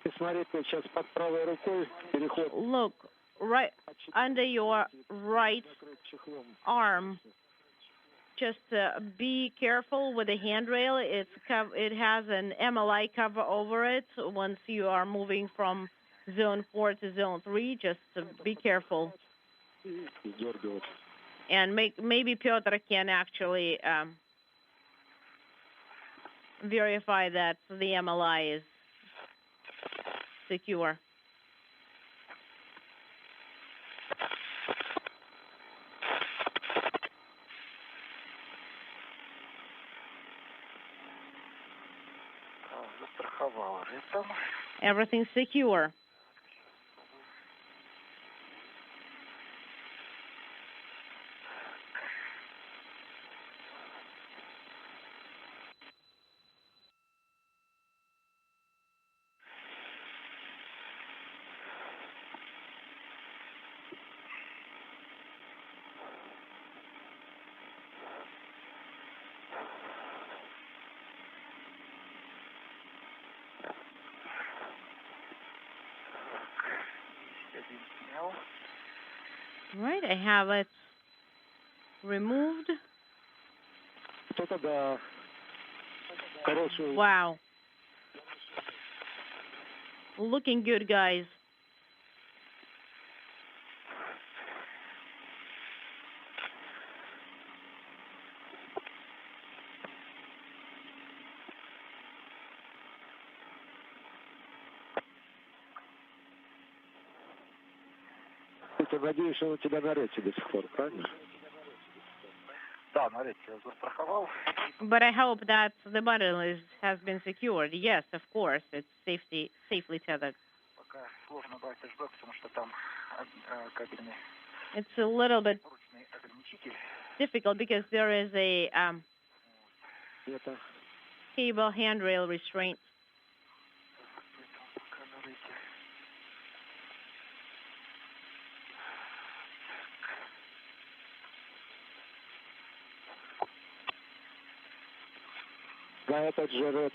И смотри, ты сейчас под правой рукой переход Look, right under your right arm. Just be careful with the handrail. It has an MLI cover over it. Once you are moving from zone 4 to zone 3, just be careful. дергивать. And maybe Piotr can actually verify that the MLI is secure. Застраховал ритм. Everything's secure. Right, I have it removed. Это да. Хороший. Wow. Looking good, guys. Ты надеешься, он у тебя на рете до сих пор, правильно? Да, на рете я застраховал. But I hope that the bundle has been secured. Yes, of course, it's safely tethered. Пока сложно брать HB, потому что там кабельный It's a little bit ручный ограничитель. difficult because there is a Это. cable handrail restraint. Поэтому пока на рете. На этот же ред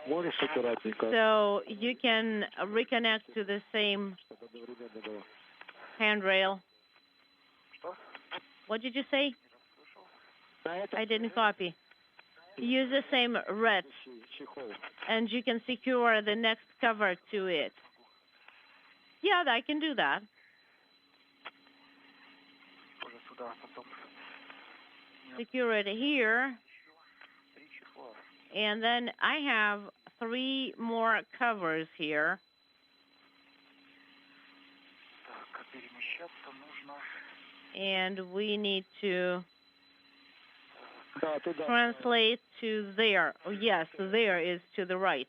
можешь аккуратненько, So you can reconnect to the same чтобы одновременно было. handrail. Что? What did you say? На этот I didn't copy. Use the same red, чехол. and you can secure the next cover to it. Yeah, I can do that. Тоже сюда потом. Secure it here, 3 чехла. and then I have 3 more covers here. Так, перемещаться нужно. And we need to Да, туда. translate to there. Oh, yes, there is to the right.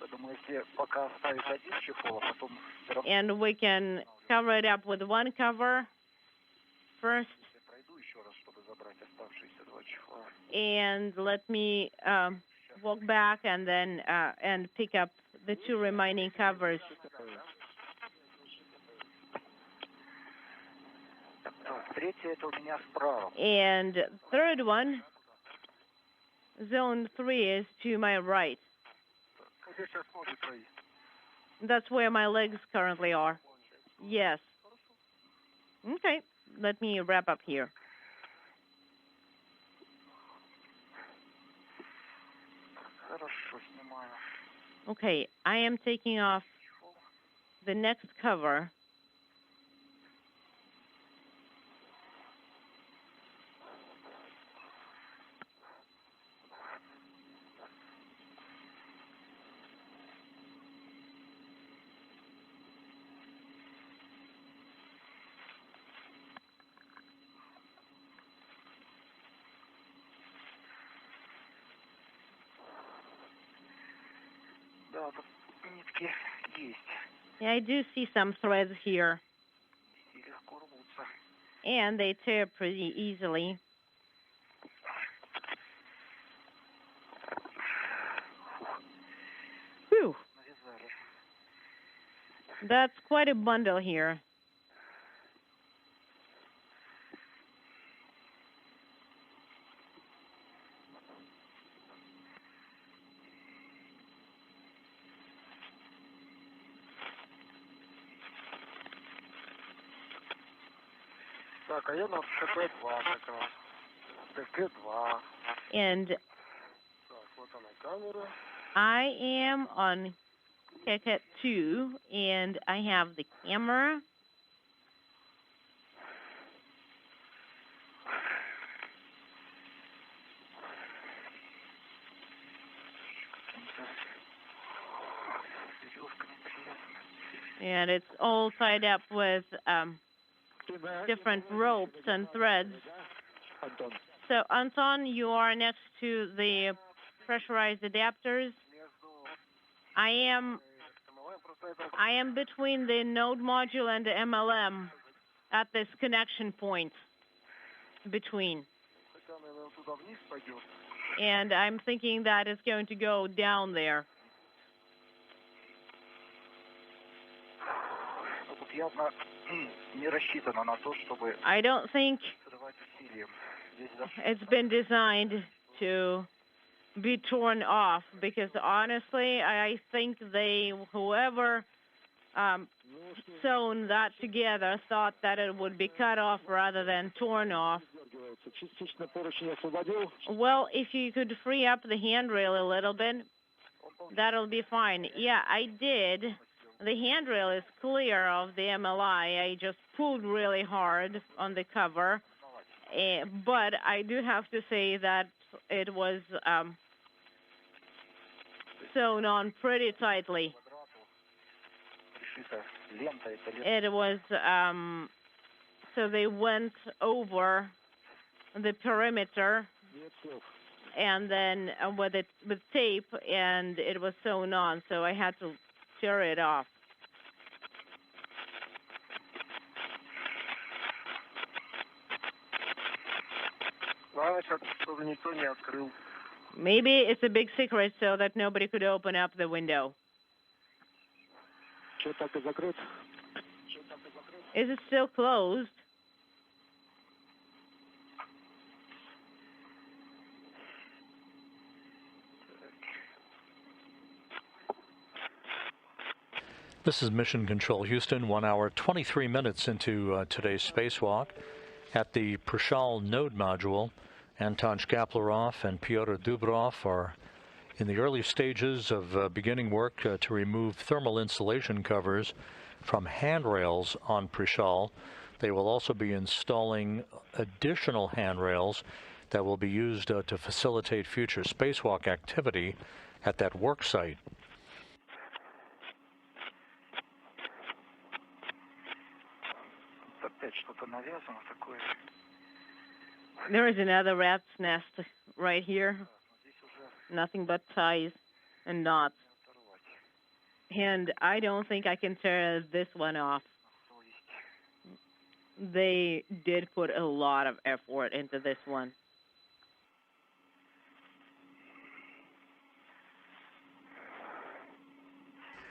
Я думаю, если пока оставить один чехол, а потом все равно And we can cover it up with one cover first. я пройду еще раз, чтобы забрать оставшиеся 2 чехла. And let me walk back and then and pick up the 2 remaining covers. Так, третье это у меня справа. And third one, zone 3 is to my right. Где сейчас ноги твои? That's where my legs currently are. Yes. Okay, let me wrap up here. Хорошо, снимаю. Okay, I am taking off the next cover. Да, тут нитки есть. Yeah, I do see some threads here, И легко рвутся. and they tear pretty easily. Whew, Навязали. that's quite a bundle here. And I am on Cat 2, and I have the camera. And it's all tied up with different ropes and threads. So, Anton, you are next to the pressurized adapters. I am between the node module and the MLM at this connection point between. And I'm thinking that it's going to go down there. I don't think it's been designed to be torn off, because honestly, I think whoever sewn that together thought that it would be cut off rather than torn off. Well, if you could free up the handrail a little bit, that'll be fine. Yeah, I did. The handrail is clear of the MLI. I just pulled really hard on the cover. But I do have to say that it was sewn on pretty tightly. It was, so they went over the perimeter and then with tape, and it was sewn on, so I had to tear it off. Maybe it's a big secret so that nobody could open up the window. Is it still closed? This is Mission Control Houston, 1 hour, 23 minutes into today's spacewalk. At the Prishal node module, Anton Shkaplerov and Pyotr Dubrov are in the early stages of beginning work to remove thermal insulation covers from handrails on Prishal. They will also be installing additional handrails that will be used to facilitate future spacewalk activity at that work site. There is another rat's nest right here. Nothing but ties and knots. And I don't think I can tear this one off. They did put a lot of effort into this one.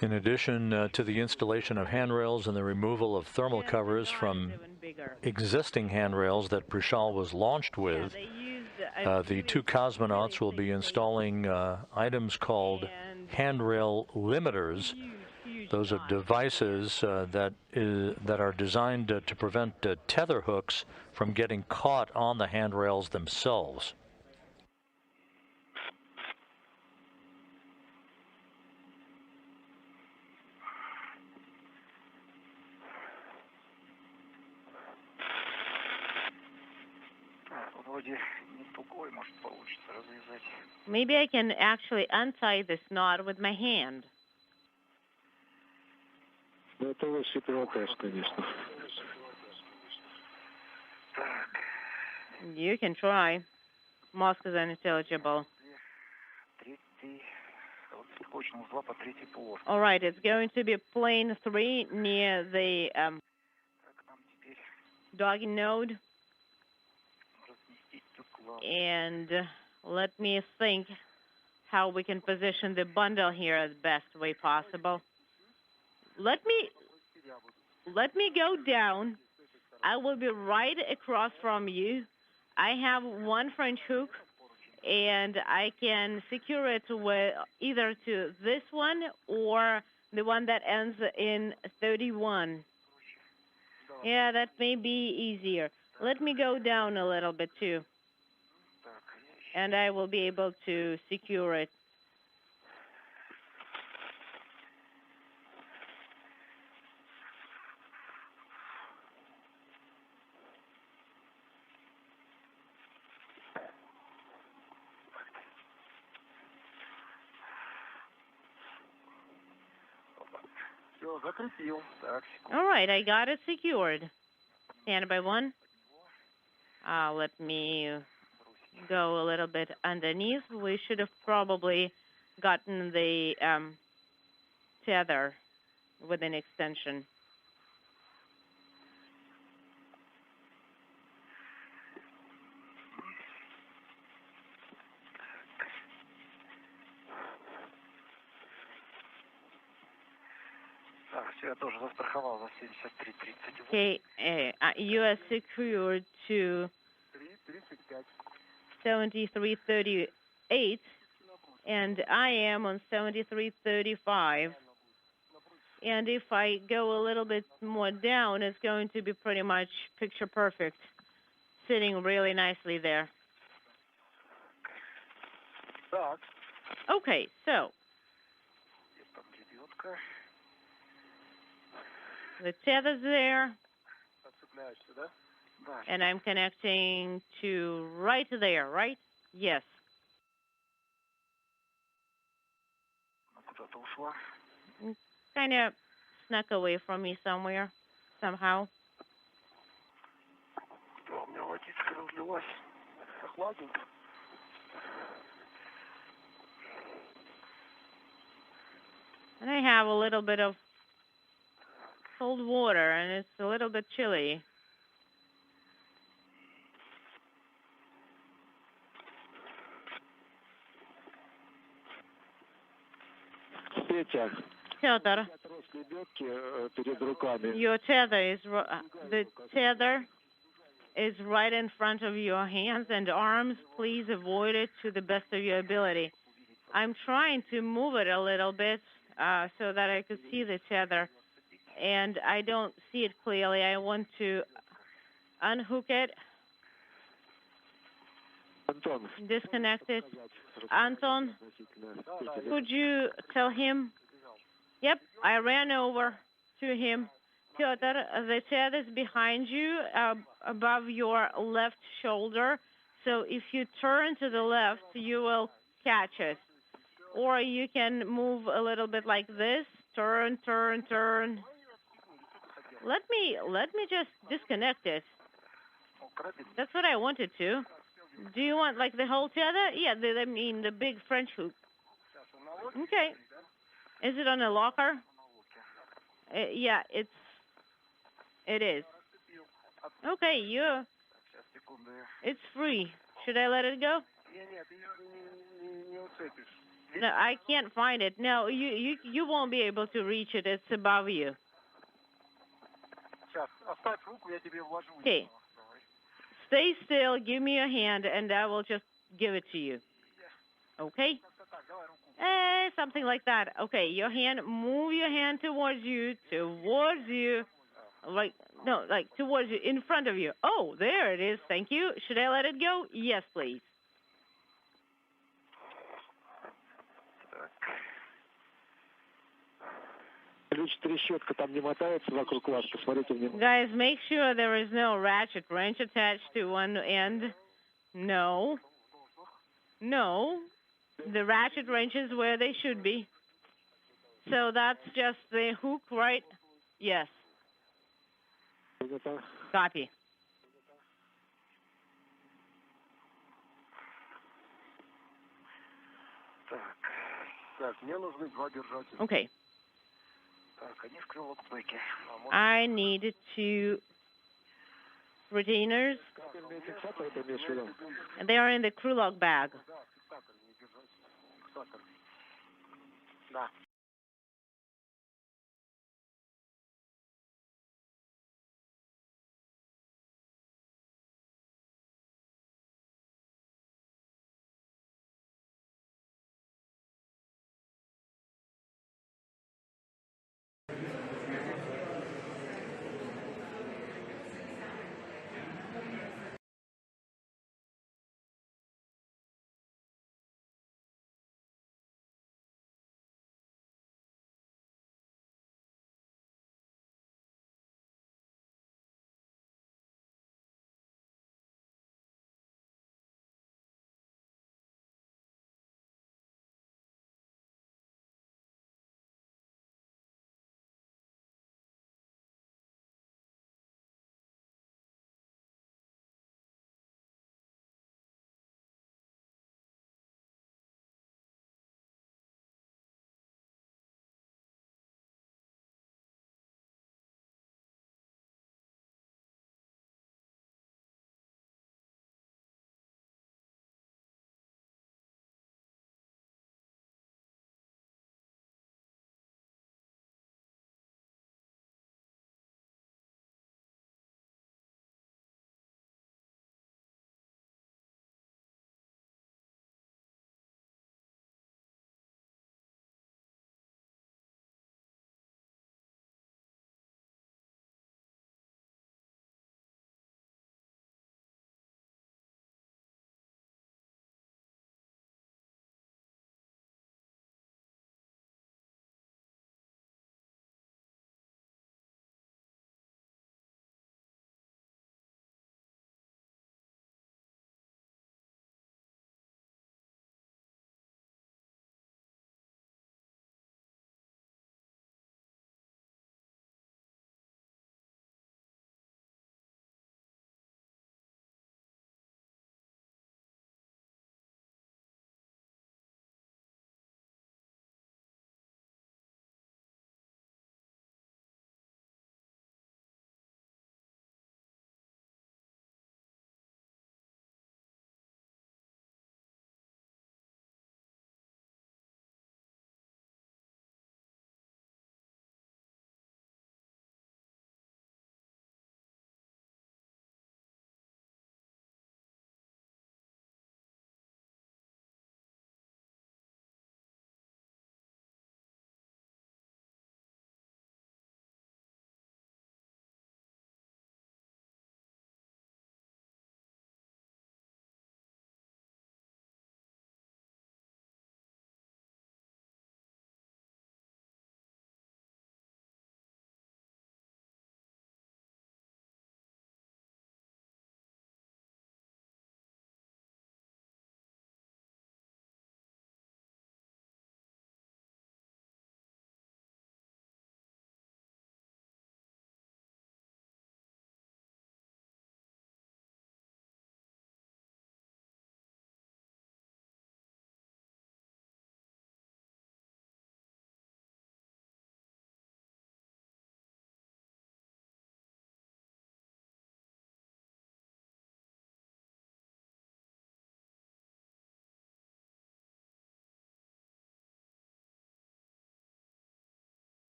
In addition to the installation of handrails and the removal of thermal covers from existing handrails that Prishal was launched with, the two cosmonauts will be installing items called handrail limiters. Those are devices that are designed to prevent tether hooks from getting caught on the handrails themselves. Maybe I can actually untie this knot with my hand. You can try. Mosque is unintelligible. All right, it's going to be plane 3 near the dogging node. And let me think how we can position the bundle here the best way possible. Let me go down. I will be right across from you. I have one French hook, and I can secure it with either to this one or the one that ends in 31. Yeah, that may be easier. Let me go down a little bit too, and I will be able to secure it. All right, I got it secured. Stand by one. Let me go a little bit underneath. We should have probably gotten the tether with an extension. Okay, you are secured to 7338, and I am on 7335. And if I go a little bit more down, it's going to be pretty much picture perfect, sitting really nicely there. Okay, so the tether's there, and I'm connecting to right there, right? Yes. Kind of snuck away from me somewhere, somehow. And I have a little bit of cold water, and it's a little bit chilly. Tether. Your tether is the tether is right in front of your hands and arms. Please avoid it to the best of your ability. I'm trying to move it a little bit so that I could see the tether, and I don't see it clearly. I want to unhook it, disconnect it. Anton, could you tell him? Yep, I ran over to him. Piotr, the tether is behind you, above your left shoulder. So if you turn to the left, you will catch it. Or you can move a little bit like this. Turn, turn, turn. Let me just disconnect it. That's what I wanted to. Do you want like the whole tether? Yeah, I mean the big French hook. Okay. Is it on a locker? Yeah, it is. Okay, it's free. Should I let it go? No, I can't find it. No, you won't be able to reach it. It's above you. Okay. Stay still. Give me your hand, and I will just give it to you. Okay? Something like that. Okay, your hand. Move your hand towards you. Like towards you, in front of you. Oh, there it is. Thank you. Should I let it go? Yes, please. Guys, make sure there is no ratchet wrench attached to one end. No. The ratchet wrench is where they should be. So that's just the hook, right? Yes. Copy. Okay. I need 2 retainers. They are in the crew log bag.